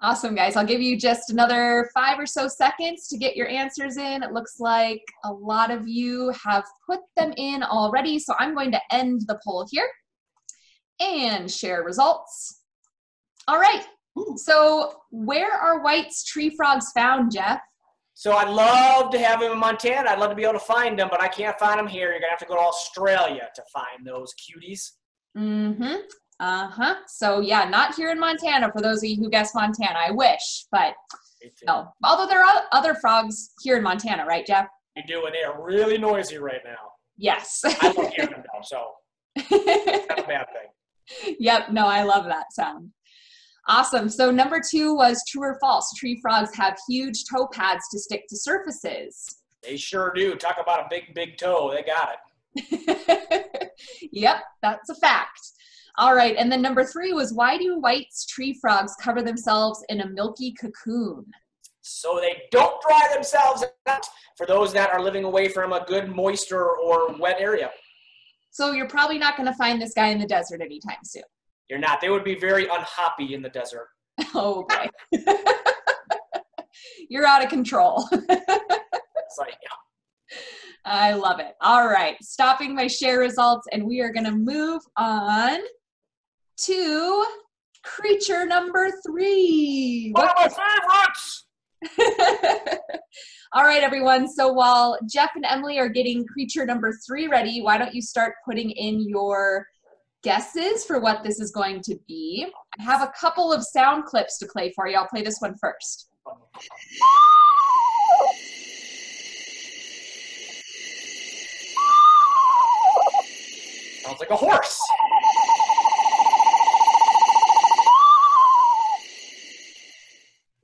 Awesome, guys. I'll give you just another 5 or so seconds to get your answers in. It looks like a lot of you have put them in already, so I'm going to end the poll here and share results. All right. So where are White's tree frogs found, Jeff? So I'd love to have them in Montana. I'd love to be able to find them, but I can't find them here. You're going to have to go to Australia to find those cuties. Mm-hmm. Uh-huh. So, yeah, not here in Montana for those of you who guessed Montana. I wish, but no. Although there are other frogs here in Montana, right, Jeff? They do, and they are really noisy right now. Yes. I love hearing them, though, so it's not a bad thing. Yep. No, I love that sound. Awesome. So number 2 was true or false. Tree frogs have huge toe pads to stick to surfaces. They sure do. Talk about a big, big toe. They got it. Yep, that's a fact. All right. And then number 3 was, why do white tree frogs cover themselves in a milky cocoon? So they don't dry themselves out for those that are living away from a good moisture or wet area. So you're probably not going to find this guy in the desert anytime soon. You're not. They would be very unhappy in the desert. Oh, boy. You're out of control. It's like, yeah. I love it. All right. Stopping my share results, and we are going to move on to creature number 3. One of my favorites! All right, everyone. So while Jeff and Emily are getting creature number 3 ready, why don't you start putting in your guesses for what this is going to be. I have a couple of sound clips to play for you. I'll play this one first. Sounds like a horse.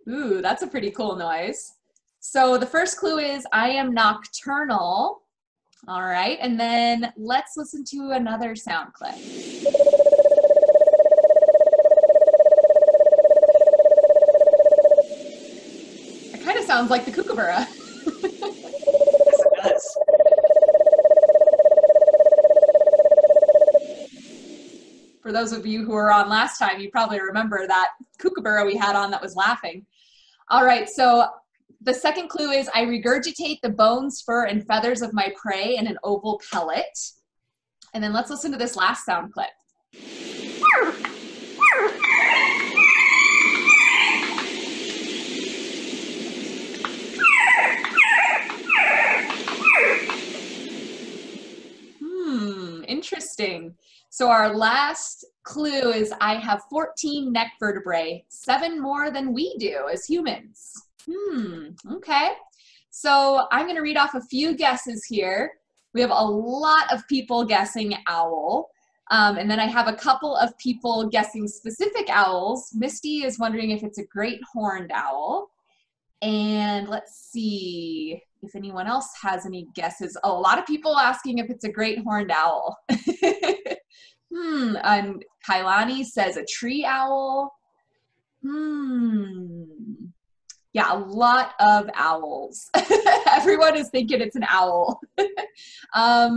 Ooh, that's a pretty cool noise. So the first clue is I am nocturnal. All right, and then let's listen to another sound clip. It kind of sounds like the kookaburra. Yes, it does. For those of you who were on last time, you probably remember that kookaburra we had on that was laughing. All right, so the second clue is I regurgitate the bones, fur, and feathers of my prey in an oval pellet. And then let's listen to this last sound clip. Interesting. So our last clue is I have 14 neck vertebrae, 7 more than we do as humans. Okay. So I'm going to read off a few guesses here. We have a lot of people guessing owl. And then I have a couple of people guessing specific owls. Misty is wondering if it's a great horned owl. And let's see if anyone else has any guesses. Oh, a lot of people asking if it's a great horned owl. And Kailani says a tree owl. Yeah, a lot of owls. Everyone is thinking it's an owl.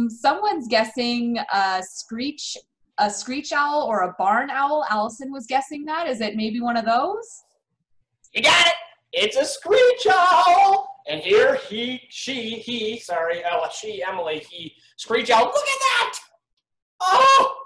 Someone's guessing a screech owl or a barn owl. Allison was guessing that. Is it maybe one of those? You got it. It's a screech owl. And here Emily, screech owl. Look at that. Oh,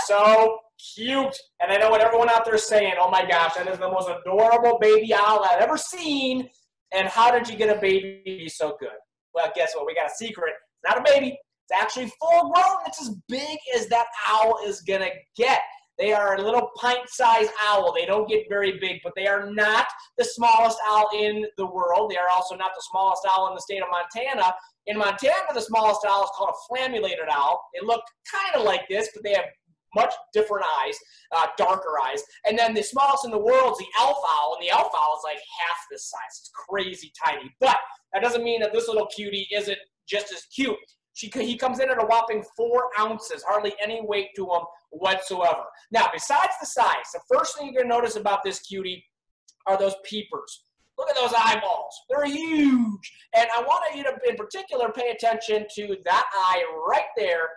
so cute. And I know what everyone out there is saying. Oh my gosh, that is the most adorable baby owl I've ever seen. And how did you get a baby so good? Well, guess what? We got a secret. It's not a baby. It's actually full grown. It's as big as that owl is going to get. They are a little pint-sized owl. They don't get very big, but they are not the smallest owl in the world. They are also not the smallest owl in the state of Montana. In Montana, the smallest owl is called a flammulated owl. They look kind of like this, but they have much different eyes, darker eyes. And then the smallest in the world is the elf owl, and the elf owl is like half this size. It's crazy tiny. But that doesn't mean that this little cutie isn't just as cute. He comes in at a whopping 4 ounces, hardly any weight to him whatsoever. Now, besides the size, the first thing you're going to notice about this cutie are those peepers. Look at those eyeballs. They're huge. And I want you to, in particular, pay attention to that eye right there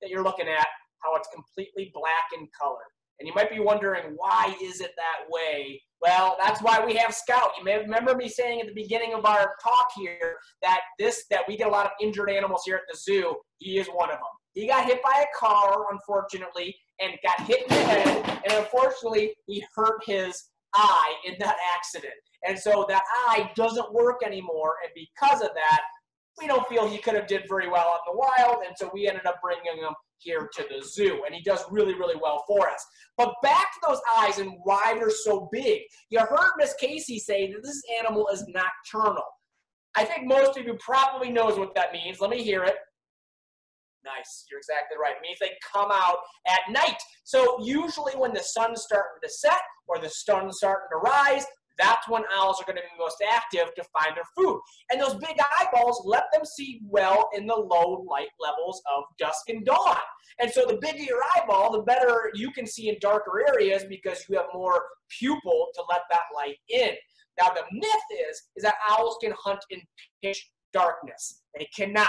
that you're looking at, how it's completely black in color. And you might be wondering, why is it that way? Well, that's why we have Scout. You may remember me saying at the beginning of our talk here that we get a lot of injured animals here at the zoo. He is one of them. He got hit by a car, unfortunately, and got hit in the head, and unfortunately, he hurt his eye in that accident. And so that eye doesn't work anymore. And because of that, we don't feel he could have did very well out in the wild. And so we ended up bringing him here to the zoo. And he does really, really well for us. But back to those eyes and why they're so big. You heard Miss Kasey say that this animal is nocturnal. I think most of you probably knows what that means. Let me hear it. Nice, you're exactly right. It means they come out at night. So usually when the sun's starting to set or the sun's starting to rise, that's when owls are going to be most active to find their food. And those big eyeballs let them see well in the low light levels of dusk and dawn. And so the bigger your eyeball, the better you can see in darker areas because you have more pupil to let that light in. Now the myth is that owls can hunt in pitch darkness. They cannot.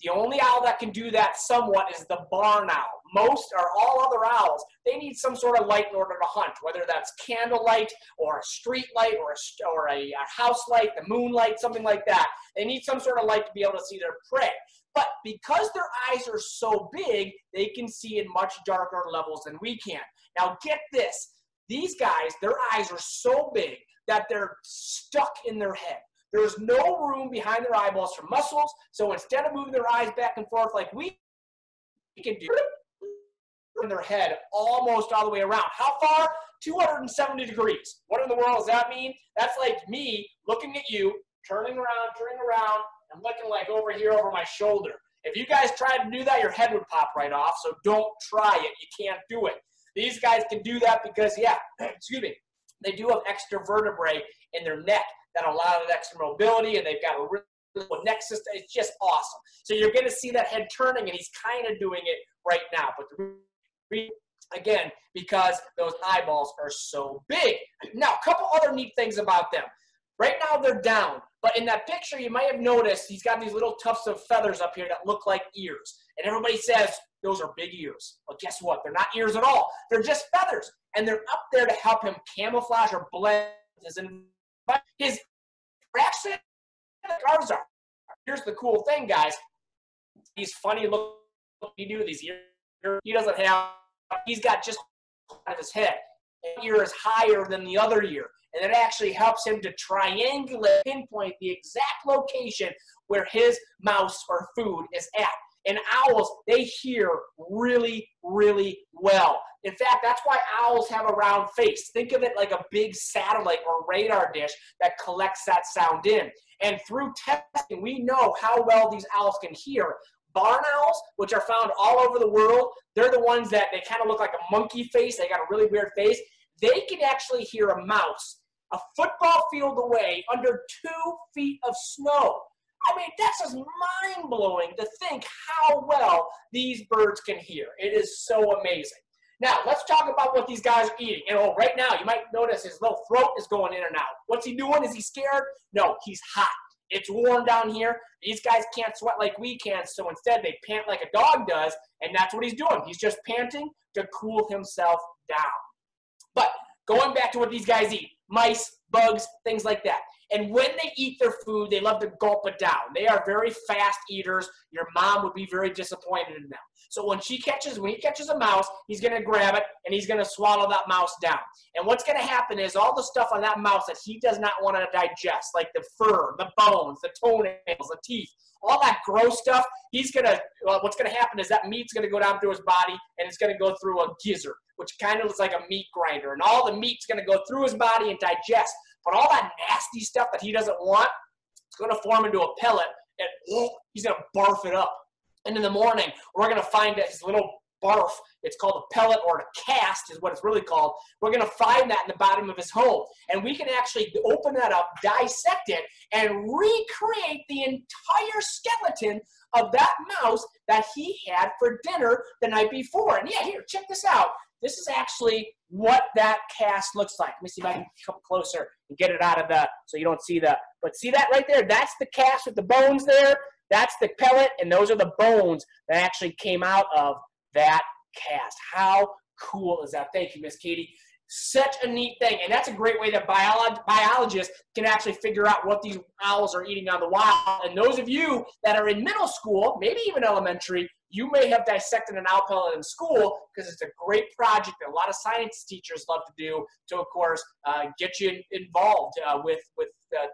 The only owl that can do that somewhat is the barn owl. Most or all other owls, they need some sort of light in order to hunt, whether that's candlelight or a street light or a house light, the moonlight, something like that. They need some sort of light to be able to see their prey. But because their eyes are so big, they can see in much darker levels than we can. Now get this. These guys, their eyes are so big that they're stuck in their head. There's no room behind their eyeballs for muscles, so instead of moving their eyes back and forth like we can do, in their head almost all the way around. How far? 270 degrees. What in the world does that mean? That's like me looking at you, turning around, and looking like over here over my shoulder. If you guys tried to do that, your head would pop right off, so don't try it. You can't do it. These guys can do that because, yeah, excuse me, they do have extra vertebrae in their neck that allow that extra mobility, and they've got a really good neck system. It's just awesome. So you're going to see that head turning, and he's kind of doing it right now. But again, because those eyeballs are so big. Now, a couple other neat things about them. Right now, they're down. But in that picture, you might have noticed he's got these little tufts of feathers up here that look like ears. And everybody says, those are big ears. Well, guess what? They're not ears at all. They're just feathers. And they're up there to help him camouflage or blend his reaction the cars are. Here's the cool thing, guys. These funny look he do these ears. He doesn't have. He's got just out of his head. One ear is higher than the other ear, and it actually helps him to triangulate, pinpoint the exact location where his mouse or food is at. And owls, they hear really, really well. In fact, that's why owls have a round face. Think of it like a big satellite or radar dish that collects that sound in. And through testing, we know how well these owls can hear. Barn owls, which are found all over the world, they're the ones that they kind of look like a monkey face. They got a really weird face. They can actually hear a mouse a football field away under 2 feet of snow. I mean, that's just mind-blowing to think how well these birds can hear. It is so amazing. Now, let's talk about what these guys are eating. And right now, you might notice his little throat is going in and out. What's he doing? Is he scared? No, he's hot. It's warm down here. These guys can't sweat like we can, so instead they pant like a dog does, and that's what he's doing. He's just panting to cool himself down. But going back to what these guys eat, mice, bugs, things like that. And when they eat their food, they love to gulp it down. They are very fast eaters. Your mom would be very disappointed in them. So when he catches a mouse, he's going to grab it, and he's going to swallow that mouse down. And what's going to happen is all the stuff on that mouse that he does not want to digest, like the fur, the bones, the toenails, the teeth, all that gross stuff, what's going to happen is that meat's going to go down through his body, and it's going to go through a gizzard, which kind of looks like a meat grinder. And all the meat's going to go through his body and digest. But all that nasty stuff that he doesn't want, it's going to form into a pellet, and he's going to barf it up. And in the morning, we're going to find his little barf. It's called a pellet, or a cast is what it's really called. We're going to find that in the bottom of his hole. And we can actually open that up, dissect it, and recreate the entire skeleton of that mouse that he had for dinner the night before. And yeah, here, check this out. This is actually what that cast looks like. Let me see if I can come closer and get it out of so you don't see but see that right there? That's the cast with the bones there. That's the pellet, and those are the bones that actually came out of that cast. How cool is that? Thank you, Miss Katie. Such a neat thing, and that's a great way that biologists can actually figure out what these owls are eating on the wild. And those of you that are in middle school, maybe even elementary, you may have dissected an owl pellet in school because it's a great project that a lot of science teachers love to do to, of course, get you involved with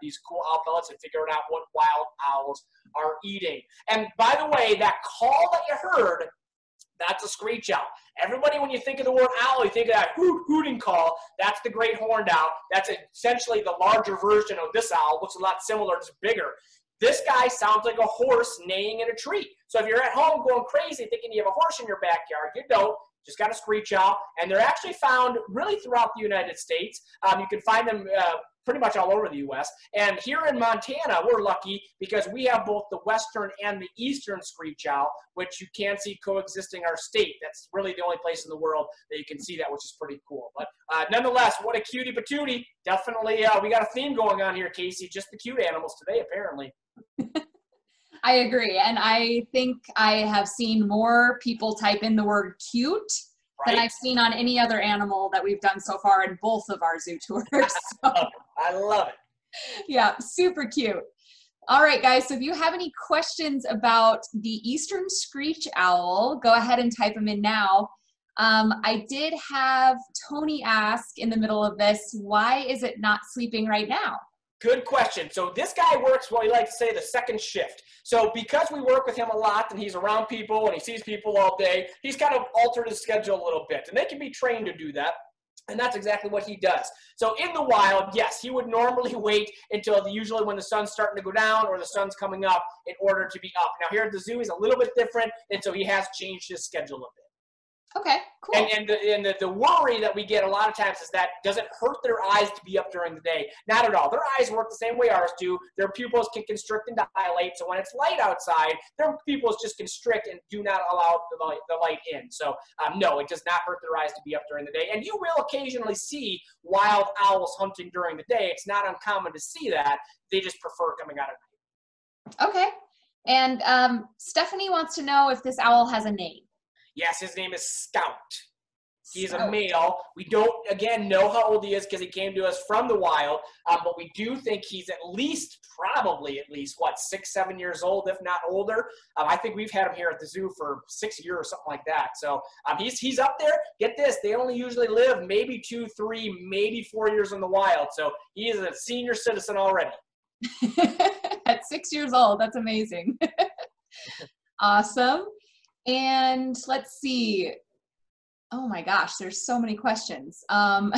these cool owl pellets and figuring out what wild owls are eating. And by the way, that call that you heard, that's a screech owl. Everybody, when you think of the word owl, you think of that hooting call. That's the great horned owl. That's essentially the larger version of this owl. Looks a lot similar, it's bigger. This guy sounds like a horse neighing in a tree. So if you're at home going crazy thinking you have a horse in your backyard, you don't. Just got a screech owl. And they're actually found really throughout the United States. You can find them pretty much all over the U.S. And here in Montana, we're lucky because we have both the western and the eastern screech owl, which you can see coexisting our state. That's really the only place in the world that you can see that, which is pretty cool. But nonetheless, what a cutie patootie. Definitely, we got a theme going on here, Kasey. Just the cute animals today, apparently. I agree. And I think I have seen more people type in the word cute than I've seen on any other animal that we've done so far in both of our zoo tours. So, I love it. Yeah, super cute. All right, guys, so if you have any questions about the Eastern Screech Owl, go ahead and type them in now. I did have Tony ask in the middle of this, why is it not sleeping right now? Good question. So this guy works what we like to say the second shift. So because we work with him a lot and he's around people and he sees people all day, he's kind of altered his schedule a little bit. And they can be trained to do that. And that's exactly what he does. So in the wild, yes, he would normally wait until usually when the sun's starting to go down or the sun's coming up in order to be up. Now here at the zoo, he's a little bit different. And so he has changed his schedule a bit. Okay, cool. And the worry that we get a lot of times is that does it hurt their eyes to be up during the day? Not at all. Their eyes work the same way ours do. Their pupils can constrict and dilate. So when it's light outside, their pupils just constrict and do not allow the light in. So no, it does not hurt their eyes to be up during the day. And you will occasionally see wild owls hunting during the day. It's not uncommon to see that. They just prefer coming out at night. Okay. And Stephanie wants to know if this owl has a name. Yes, his name is Scout. He's a male. We don't, again, know how old he is because he came to us from the wild, but we do think he's probably at least, what, 6, 7 years old, if not older. I think we've had him here at the zoo for 6 years or something like that. So he's up there. Get this, they only usually live maybe 2, 3, maybe 4 years in the wild. So he is a senior citizen already. At 6 years old, that's amazing. Awesome. And let's see. Oh my gosh, there's so many questions. A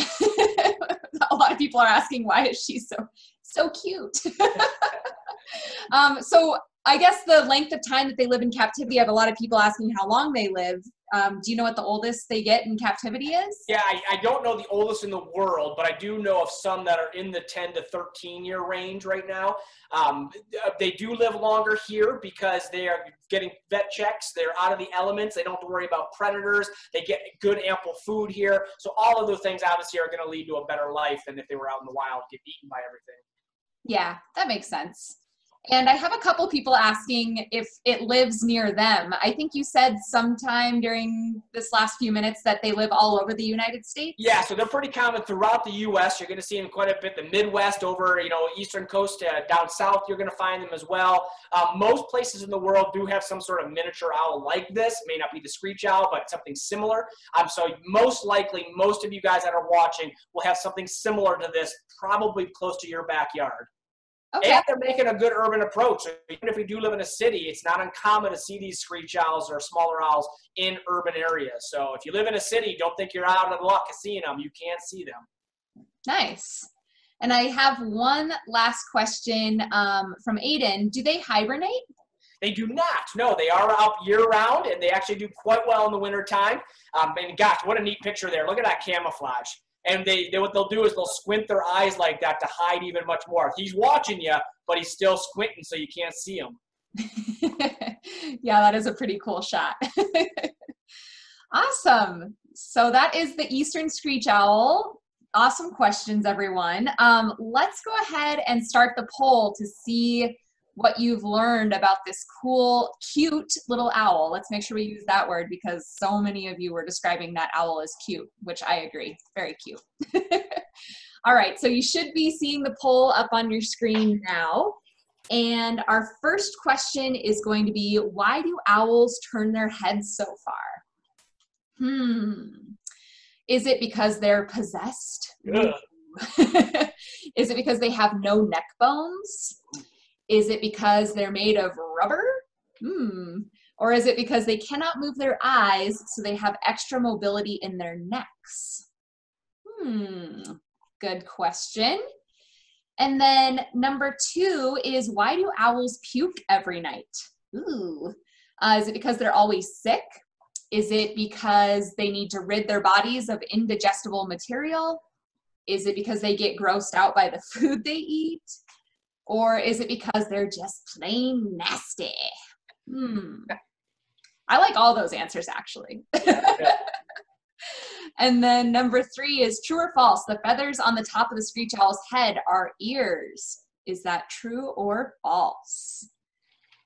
lot of people are asking, why is she so cute? So I guess the length of time that they live in captivity, I have a lot of people asking how long they live. Do you know what the oldest they get in captivity is? Yeah, I don't know the oldest in the world, but I do know of some that are in the 10 to 13 year range right now. They do live longer here because they are getting vet checks. They're out of the elements. They don't have to worry about predators. They get good, ample food here. So all of those things obviously are going to lead to a better life than if they were out in the wild, get eaten by everything. Yeah, that makes sense. And I have a couple people asking if it lives near them. I think you said sometime during this last few minutes that they live all over the United States. Yeah, so they're pretty common throughout the U.S. You're going to see them quite a bit. The Midwest over, Eastern Coast down south, you're going to find them as well. Most places in the world do have some sort of miniature owl like this. It may not be the screech owl, but something similar. So most likely, most of you guys that are watching will have something similar to this, probably close to your backyard. Okay. And they're making a good urban approach. So even if we do live in a city, it's not uncommon to see these screech owls or smaller owls in urban areas. So if you live in a city, don't think you're out of luck of seeing them. You can see them. Nice. And I have one last question from Aiden. Do they hibernate? They do not. No, they are out year-round, and they actually do quite well in the wintertime. And gosh, what a neat picture there. Look at that camouflage. And what they'll do is they'll squint their eyes like that to hide even much more. He's watching you, but he's still squinting so you can't see him. Yeah, that is a pretty cool shot. Awesome. So that is the Eastern Screech Owl. Awesome questions, everyone. Let's go ahead and start the poll to see what you've learned about this cool, cute little owl. Let's make sure we use that word because so many of you were describing that owl as cute, which I agree, very cute. All right, so you should be seeing the poll up on your screen now. And our first question is going to be, why do owls turn their heads so far? Is it because they're possessed? Is it because they have no neck bones? Is it because they're made of rubber? Or is it because they cannot move their eyes, so they have extra mobility in their necks? Good question. And then number 2 is, why do owls puke every night? Is it because they're always sick? Is it because they need to rid their bodies of indigestible material? Is it because they get grossed out by the food they eat? Or is it because they're just plain nasty? I like all those answers, actually. And then number 3 is, true or false? The feathers on the top of the screech owl's head are ears. Is that true or false?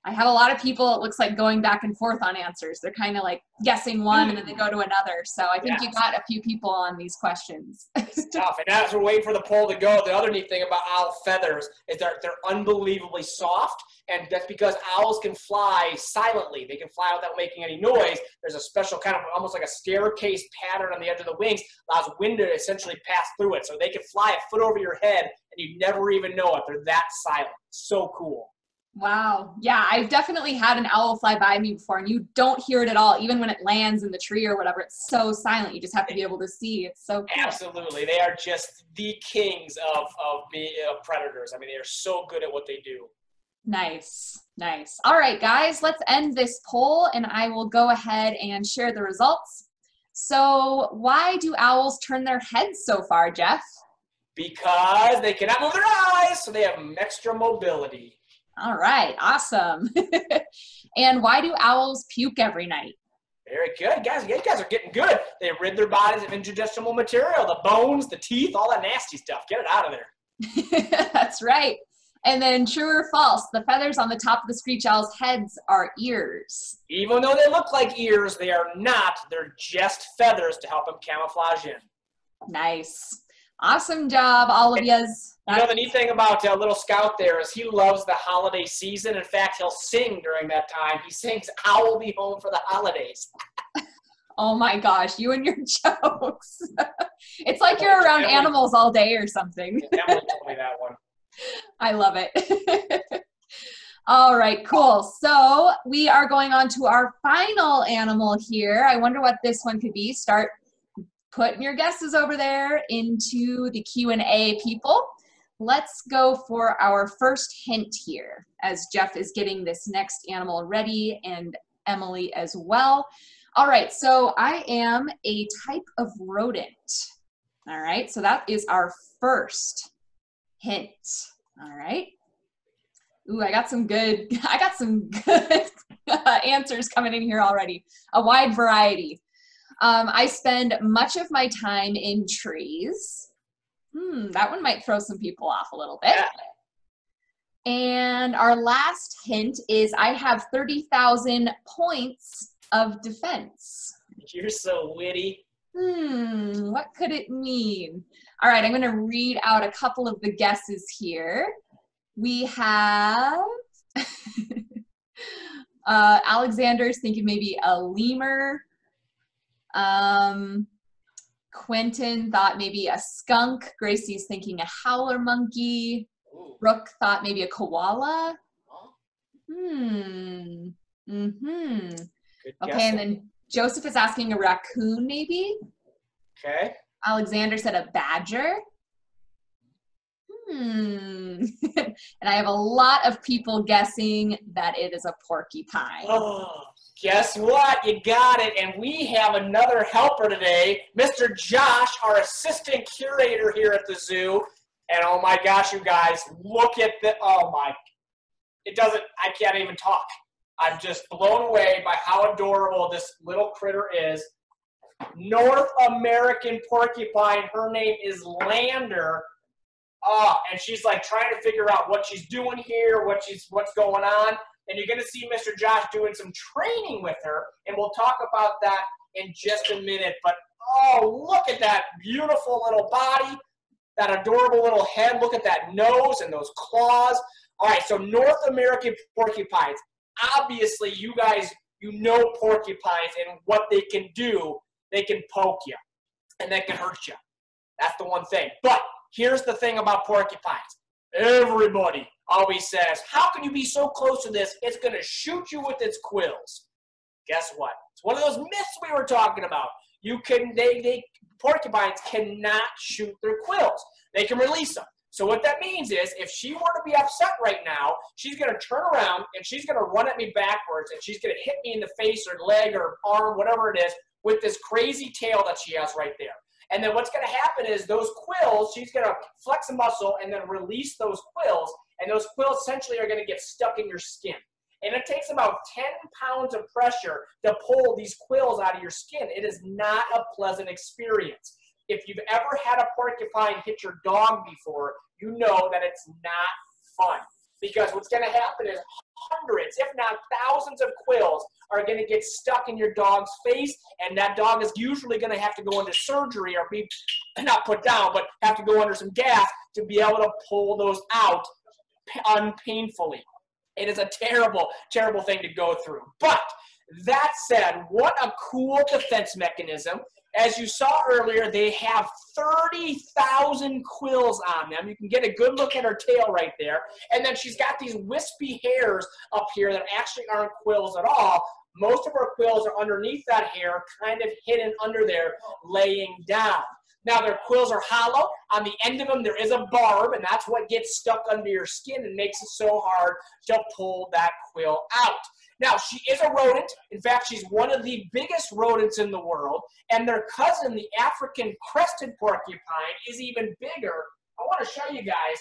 I have a lot of people, it looks like, going back and forth on answers. They're kind of like guessing one and then they go to another. So I think you got a few people on these questions. It's tough. And as we're waiting for the poll to go, the other neat thing about owl feathers is they're unbelievably soft. And that's because owls can fly silently. They can fly without making any noise. There's a special kind of almost like a staircase pattern on the edge of the wings, allows wind to essentially pass through it. So they can fly a foot over your head and you never even know it. They're that silent. So cool. Wow. Yeah, I've definitely had an owl fly by me before, and you don't hear it at all. Even when it lands in the tree or whatever, it's so silent. You just have to be able to see. It's so cool. Absolutely. They are just the kings of predators. I mean, they are so good at what they do. Nice. Nice. All right, guys, let's end this poll, and I will go ahead and share the results. So why do owls turn their heads so far, Jeff? Because they cannot move their eyes, so they have extra mobility. All right, awesome. And why do owls puke every night? Very good, guys. You guys are getting good. They rid their bodies of indigestible material, the bones, the teeth, all that nasty stuff. Get it out of there. That's right. And then true or false, the feathers on the top of the screech owl's heads are ears. Even though they look like ears, they are not. They're just feathers to help them camouflage in. Nice. Awesome job, all of yous. You know, the neat thing about Little Scout there is he loves the holiday season. In fact, he'll sing during that time. He sings, "I'll be home for the holidays." Oh my gosh, you and your jokes. It's like you're around animals all day or something. Emily told me that one. I love it. All right, cool. So we are going on to our final animal here. I wonder what this one could be. Start putting your guesses over there into the Q&A, people. Let's go for our first hint here as Jeff is getting this next animal ready, and Emily as well. All right, so I am a type of rodent. All right, so that is our first hint. All right. Ooh, I got some good answers coming in here already. A wide variety. I spend much of my time in trees. That one might throw some people off a little bit. Yeah. And our last hint is I have 30,000 points of defense. You're so witty. What could it mean? All right, I'm going to read out a couple of the guesses here. We have Alexander's thinking maybe a lemur. Quentin thought maybe a skunk. Gracie's thinking a howler monkey. Ooh. Brooke thought maybe a koala. Good Okay, guess. and then Joseph is asking a raccoon maybe. Okay. Alexander said a badger. And I have a lot of people guessing that it is a porcupine. Oh, guess what? You got it. And we have another helper today, Mr. Josh, our assistant curator here at the zoo. And oh my gosh, you guys, look at I can't even talk. I'm just blown away by how adorable this little critter is. North American porcupine. Her name is Lander. And she's like trying to figure out what she's doing here, what's going on. And you're going to see Mr. Josh doing some training with her, and we'll talk about that in just a minute. But oh, look at that beautiful little body, that adorable little head. Look at that nose and those claws. All right, so North American porcupines. Obviously, you guys, you know porcupines and what they can do. They can poke you, and they can hurt you. That's the one thing. But here's the thing about porcupines. Everybody always says, how can you be so close to this? It's going to shoot you with its quills. Guess what? It's one of those myths we were talking about. Porcupines cannot shoot their quills. They can release them. So what that means is if she were to be upset right now, she's going to turn around and she's going to run at me backwards and she's going to hit me in the face or leg or arm, whatever it is, with this crazy tail that she has right there. And then what's going to happen is those quills, she's going to flex a muscle and then release those quills, and those quills essentially are going to get stuck in your skin. And it takes about 10 pounds of pressure to pull these quills out of your skin. It is not a pleasant experience. If you've ever had a porcupine hit your dog before, you know that it's not fun. Because what's going to happen is hundreds, if not thousands of quills are going to get stuck in your dog's face, and that dog is usually going to have to go into surgery or be, not put down, but have to go under some gas to be able to pull those out unpainfully. It is a terrible, terrible thing to go through. But that said, what a cool defense mechanism. As you saw earlier, they have 30,000 quills on them. You can get a good look at her tail right there. And then she's got these wispy hairs up here that actually aren't quills at all. Most of her quills are underneath that hair, kind of hidden under there, laying down. Now, their quills are hollow. On the end of them, there is a barb, and that's what gets stuck under your skin and makes it so hard to pull that quill out. Now, she is a rodent. In fact, she's one of the biggest rodents in the world. And their cousin, the African crested porcupine, is even bigger. I want to show you guys.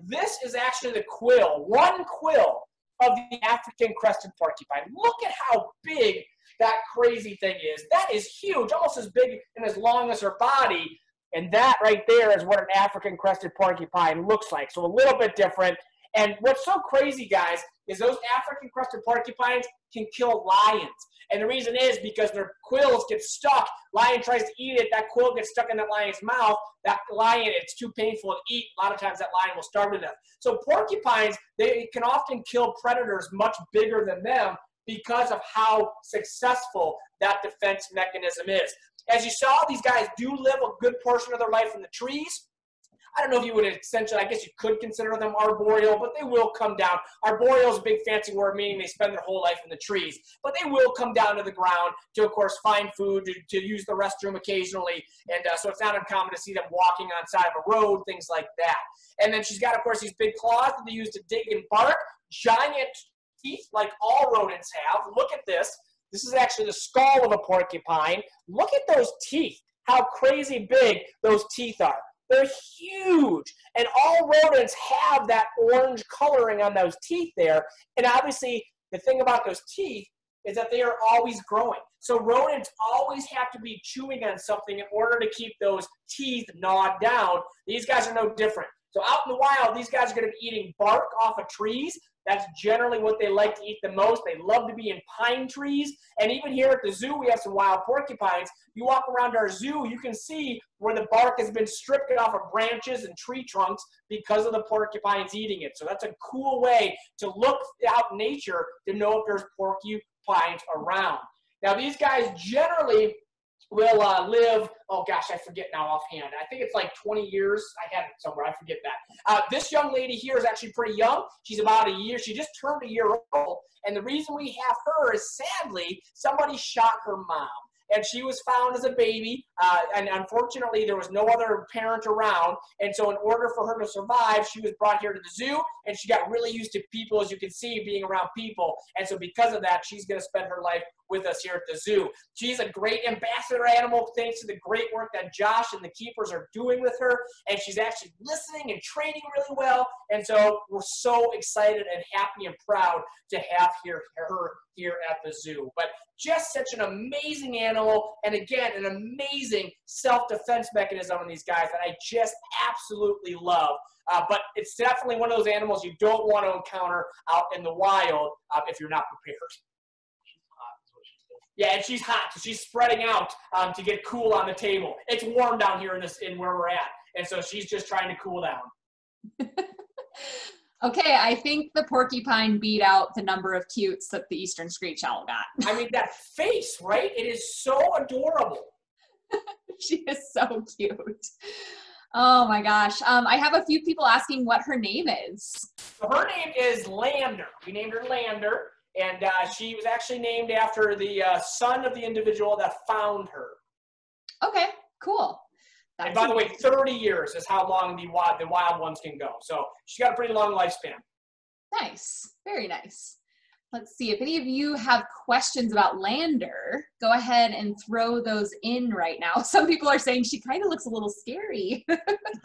This is actually the quill, one quill of the African crested porcupine. Look at how big that crazy thing is. That is huge, almost as big and as long as her body. And that right there is what an African crested porcupine looks like. So a little bit different. And what's so crazy, guys, is those African crested porcupines can kill lions. And the reason is because their quills get stuck. Lion tries to eat it. That quill gets stuck in that lion's mouth. That lion, it's too painful to eat. A lot of times that lion will starve to death. So porcupines, they can often kill predators much bigger than them because of how successful that defense mechanism is. As you saw, these guys do live a good portion of their life in the trees. I don't know if you would essentially, I guess you could consider them arboreal, but they will come down. Arboreal is a big fancy word, meaning they spend their whole life in the trees. But they will come down to the ground to, of course, find food, to use the restroom occasionally. And so it's not uncommon to see them walking on the side of a road, things like that. And then she's got, of course, these big claws that they use to dig and bark. Giant teeth like all rodents have. Look at this. This is actually the skull of a porcupine. Look at those teeth, how crazy big those teeth are. They're huge, and all rodents have that orange coloring on those teeth there, and obviously the thing about those teeth is that they are always growing. So rodents always have to be chewing on something in order to keep those teeth gnawed down. These guys are no different. So out in the wild, these guys are going to be eating bark off of trees. That's generally what they like to eat the most. They love to be in pine trees. And even here at the zoo, we have some wild porcupines. You walk around our zoo, you can see where the bark has been stripped off of branches and tree trunks because of the porcupines eating it. So that's a cool way to look out in nature to know if there's porcupines around. Now, these guys generally will live, oh gosh, I forget now offhand. I think it's like 20 years. I had it somewhere. I forget that. This young lady here is actually pretty young. She's about a year. She just turned a year old. And the reason we have her is, sadly, somebody shot her mom. And she was found as a baby, and unfortunately, there was no other parent around. And so in order for her to survive, she was brought here to the zoo, and she got really used to people, as you can see, being around people. And so because of that, she's going to spend her life with us here at the zoo. She's a great ambassador animal thanks to the great work that Josh and the keepers are doing with her. And she's actually listening and training really well. And so we're so excited and happy and proud to have her here at the zoo. But just such an amazing animal, and again, an amazing self-defense mechanism on these guys that I just absolutely love. But it's definitely one of those animals you don't want to encounter out in the wild if you're not prepared. Yeah, and she's hot, so she's spreading out to get cool on the table. It's warm down here in where we're at, and so she's just trying to cool down. Okay, I think the porcupine beat out the number of cutes that the Eastern Screech Owl got. I mean, that face, right? It is so adorable. She is so cute. Oh my gosh. I have a few people asking what her name is. So her name is Lander. We named her Lander, and she was actually named after the son of the individual that found her. Okay, cool. And by the way, 30 years is how long the wild ones can go. So she's got a pretty long lifespan. Nice. Very nice. Let's see. If any of you have questions about Lander, go ahead and throw those in right now. Some people are saying she kind of looks a little scary.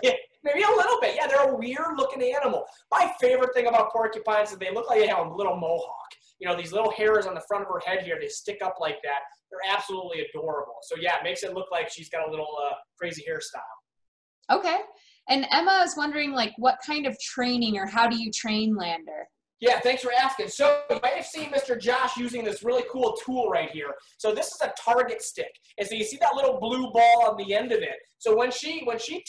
Yeah, maybe a little bit. Yeah, they're a weird-looking animal. My favorite thing about porcupines is they look like they have a little mohawk. You know, these little hairs on the front of her head here, they stick up like that. They're absolutely adorable. So, yeah, it makes it look like she's got a little crazy hairstyle. Okay. And Emma is wondering, like, what kind of training or how do you train Lander? Yeah, thanks for asking. So you might have seen Mr. Josh using this really cool tool right here. So this is a target stick. And so you see that little blue ball on the end of it. So when she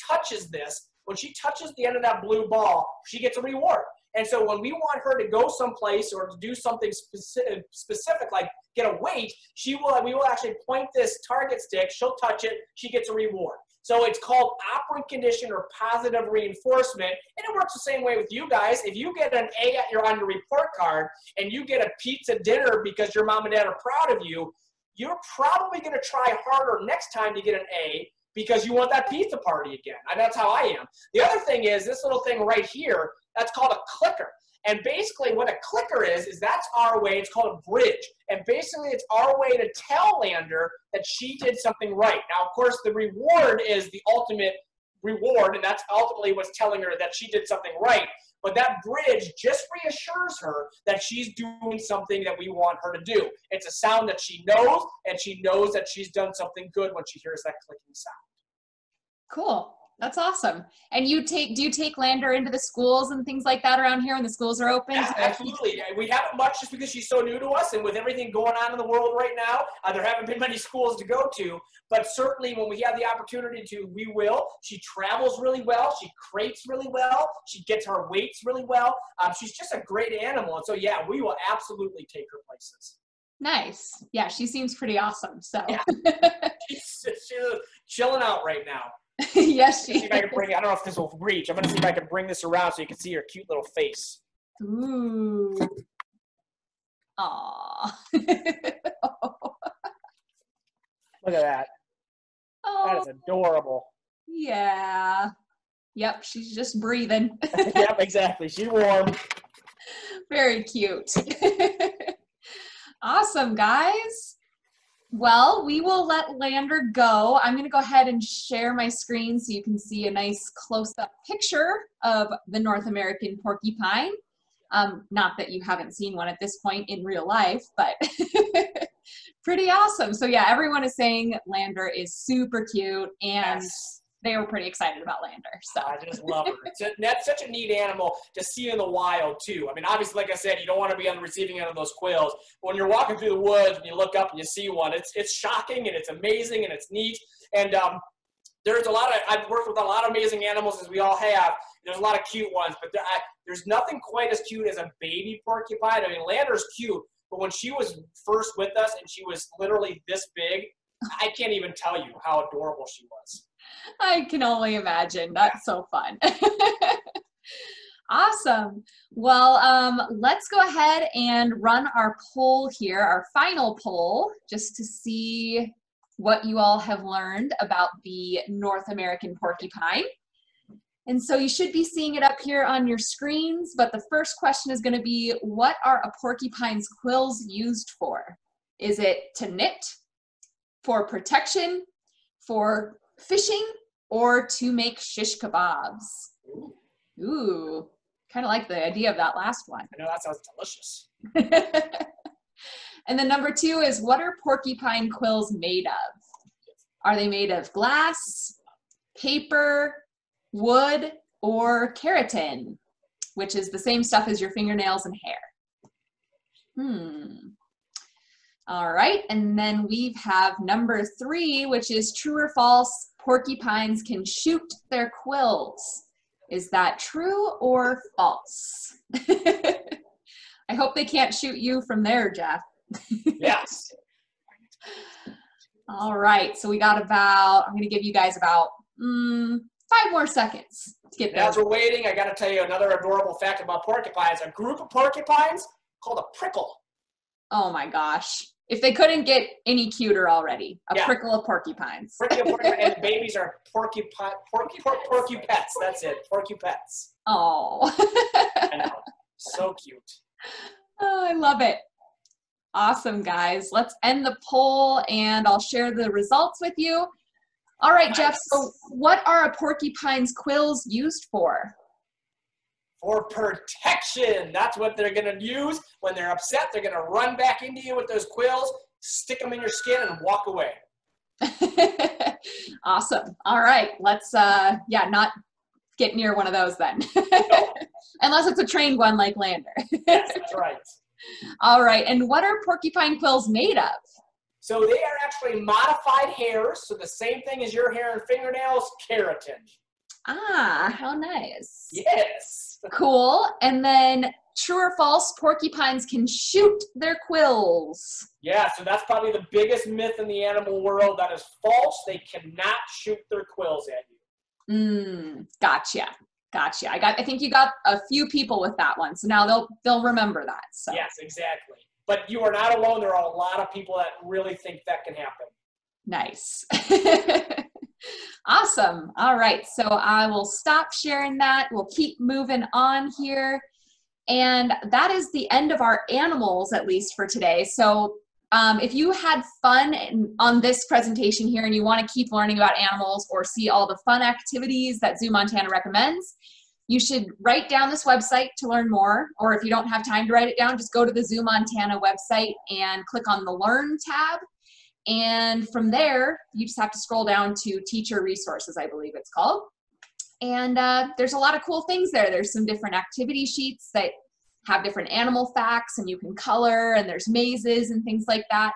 touches this, when she touches the end of that blue ball, she gets a reward. And so when we want her to go someplace or to do something specific like get a weight, we will actually point this target stick, she'll touch it, she gets a reward. So it's called operant condition or positive reinforcement, and it works the same way with you guys. If you get an A on your report card and you get a pizza dinner because your mom and dad are proud of you, you're probably going to try harder next time to get an A because you want that pizza party again. That's how I am. The other thing is this little thing right here, that's called a clicker. And basically what a clicker is that's our way, it's called a bridge. And basically it's our way to tell Lander that she did something right. Now, of course, the reward is the ultimate reward, and that's ultimately what's telling her that she did something right. But that bridge just reassures her that she's doing something that we want her to do. It's a sound that she knows, and she knows that she's done something good when she hears that clicking sound. Cool. That's awesome. And do you take Lander into the schools and things like that around here when the schools are open? Yeah, absolutely. We haven't much just because she's so new to us, and with everything going on in the world right now, there haven't been many schools to go to. But certainly when we have the opportunity to, we will. She travels really well. She crates really well. She gets her weights really well. She's just a great animal. And so, yeah, we will absolutely take her places. Nice. Yeah, she seems pretty awesome. So yeah. She's chilling out right now. Yes, she see if I can bring it. I don't know if this will reach. I'm going to see if I can bring this around so you can see her cute little face. Ooh. Aww. Look at that. Oh. That is adorable. Yeah. Yep, she's just breathing. Yep, exactly. She's warm. Very cute. Awesome, guys. Well, we will let Lander go. I'm going to go ahead and share my screen so you can see a nice close-up picture of the North American porcupine. Not that you haven't seen one at this point in real life, but pretty awesome. So yeah, everyone is saying Lander is super cute, and yes. They were pretty excited about Lander. So I just love her. That's such a neat animal to see in the wild too. I mean, obviously, like I said, you don't want to be on the receiving end of those quills. But when you're walking through the woods and you look up and you see one, it's shocking and it's amazing and it's neat. And there's a lot of, I've worked with a lot of amazing animals, as we all have. There's a lot of cute ones, but there's nothing quite as cute as a baby porcupine. I mean, Lander's cute, but when she was first with us and she was literally this big, I can't even tell you how adorable she was. I can only imagine. That's so fun. Awesome. Well, let's go ahead and run our poll here, our final poll, just to see what you all have learned about the North American porcupine. And so you should be seeing it up here on your screens, but the first question is going to be, what are a porcupine's quills used for? Is it to knit, for protection, for fishing, or to make shish kebabs? Ooh, kind of like the idea of that last one. I know, that sounds delicious. And then number 2 is, what are porcupine quills made of? Are they made of glass, paper, wood, or keratin, which is the same stuff as your fingernails and hair? All right, and then we have number 3, which is true or false, porcupines can shoot their quills. Is that true or false? I hope they can't shoot you from there, Jeff. Yes. All right, so we got about, I'm going to give you guys about 5 more seconds to get there. As we're waiting, I got to tell you another adorable fact about porcupines. A group of porcupines called a prickle. Oh my gosh. If they couldn't get any cuter already, a prickle of porcupines. Prickle of porcupines, and the babies are porcupets. That's it, porcupets. Oh. I know, so cute. Oh, I love it. Awesome, guys. Let's end the poll, and I'll share the results with you. All right, nice. Jeff, so what are a porcupine's quills used for? For protection. That's what they're going to use. When they're upset, they're going to run back into you with those quills, stick them in your skin, and walk away. Awesome. All right. Let's, not get near one of those then. No. Unless it's a trained one like Lander. Yes, that's right. All right. And what are porcupine quills made of? So they are actually modified hairs. So the same thing as your hair and fingernails, keratin. Ah, how nice. Yes. Cool. And then true or false, porcupines can shoot their quills. Yeah, so that's probably the biggest myth in the animal world. That is false. They cannot shoot their quills at you. Gotcha. I think you got a few people with that one. So now they'll remember that. So. Yes, exactly. But you are not alone. There are a lot of people that really think that can happen. Nice. Awesome. All right. So I will stop sharing that. We'll keep moving on here. And that is the end of our animals, at least for today. So if you had fun on this presentation here and you want to keep learning about animals or see all the fun activities that ZooMontana recommends, you should write down this website to learn more. Or if you don't have time to write it down, just go to the ZooMontana website and click on the Learn tab. And from there, you just have to scroll down to Teacher Resources, I believe it's called. And there's a lot of cool things there. There's some different activity sheets that have different animal facts and you can color, and there's mazes and things like that.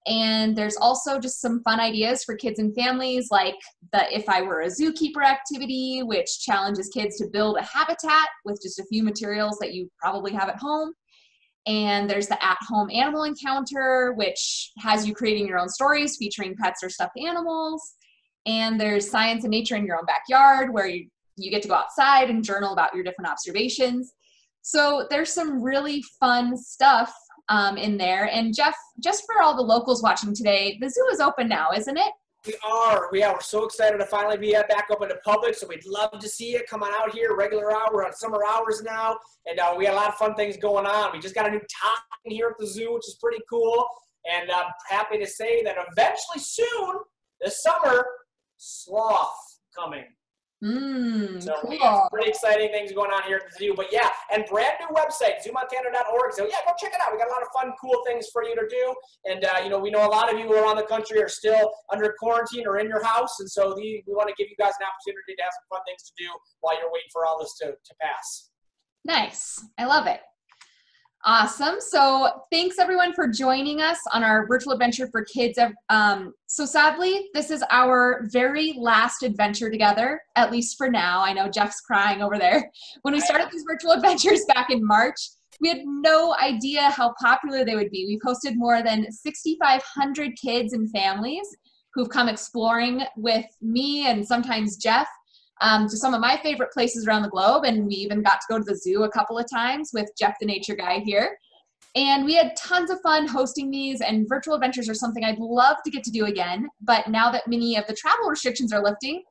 And there's also just some fun ideas for kids and families, like the If I Were a Zookeeper activity, which challenges kids to build a habitat with just a few materials that you probably have at home. And there's the At-Home Animal Encounter, which has you creating your own stories featuring pets or stuffed animals. And there's Science and Nature in Your Own Backyard, where you get to go outside and journal about your different observations. So there's some really fun stuff in there. And Jeff, just for all the locals watching today, the zoo is open now, isn't it? We are. We're so excited to finally be back open to public. So we'd love to see you. Come on out here, regular hour. We're on summer hours now. And we got a lot of fun things going on. We just got a new top here at the zoo, which is pretty cool. And I'm happy to say that eventually soon, this summer, sloth coming. So cool. we have some pretty exciting things going on here at the zoo. But yeah, and brand new website, ZooMontana.org. So yeah, go check it out. We got a lot of fun, cool things for you to do. And we know a lot of you around the country are still under quarantine or in your house. And so we want to give you guys an opportunity to have some fun things to do while you're waiting for all this to pass. Nice. I love it. Awesome. So thanks everyone for joining us on our virtual adventure for kids. So sadly, this is our very last adventure together, at least for now. I know Jeff's crying over there. When we started these virtual adventures back in March, we had no idea how popular they would be. We've hosted more than 6,500 kids and families who've come exploring with me and sometimes Jeff to some of my favorite places around the globe. And we even got to go to the zoo a couple of times with Jeff the Nature Guy here. And we had tons of fun hosting these, and virtual adventures are something I'd love to get to do again. But now that many of the travel restrictions are lifting,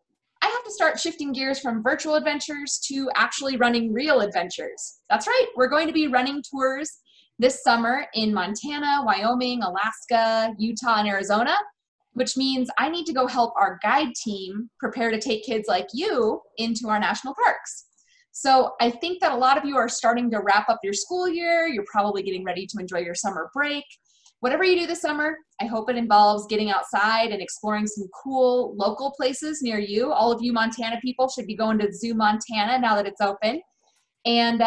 I have to start shifting gears from virtual adventures to actually running real adventures. That's right, we're going to be running tours this summer in Montana, Wyoming, Alaska, Utah, and Arizona, which means I need to go help our guide team prepare to take kids like you into our national parks. So I think that a lot of you are starting to wrap up your school year. You're probably getting ready to enjoy your summer break. Whatever you do this summer, I hope it involves getting outside and exploring some cool local places near you. All of you Montana people should be going to ZooMontana now that it's open. And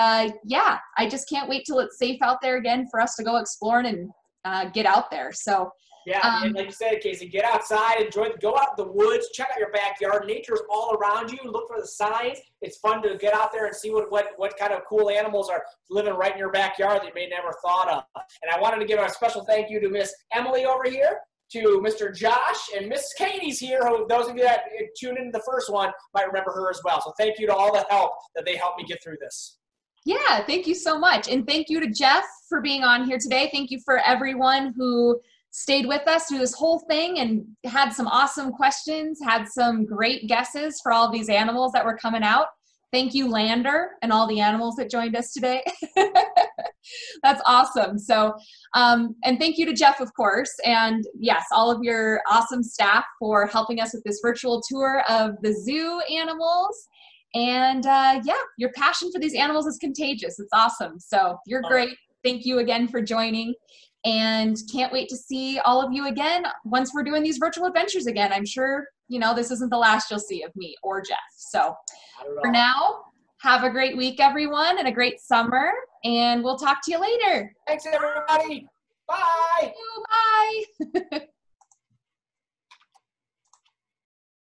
yeah, I just can't wait till it's safe out there again for us to go exploring and get out there. So Yeah, and like you said, Kasey, get outside, go out in the woods, check out your backyard. Nature's all around you. Look for the signs. It's fun to get out there and see what kind of cool animals are living right in your backyard that you may never thought of. And I wanted to give a special thank you to Miss Emily over here, to Mr. Josh, and Miss Katie's here, who those of you that tuned into the first one might remember her as well. So thank you to all the help that they helped me get through this. Yeah, thank you so much. And thank you to Jeff for being on here today. Thank you for everyone who stayed with us through this whole thing and had some awesome questions, had some great guesses for all these animals that were coming out. Thank you, Lander, and all the animals that joined us today. That's awesome. So, and thank you to Jeff, of course, and yes, all of your awesome staff for helping us with this virtual tour of the zoo animals. And yeah, your passion for these animals is contagious. It's awesome. So you're great. Thank you again for joining, and can't wait to see all of you again once we're doing these virtual adventures again. I'm sure, you know, this isn't the last you'll see of me or Jeff. So for now, have a great week, everyone, and a great summer, and we'll talk to you later. Thanks, everybody. Bye. Bye.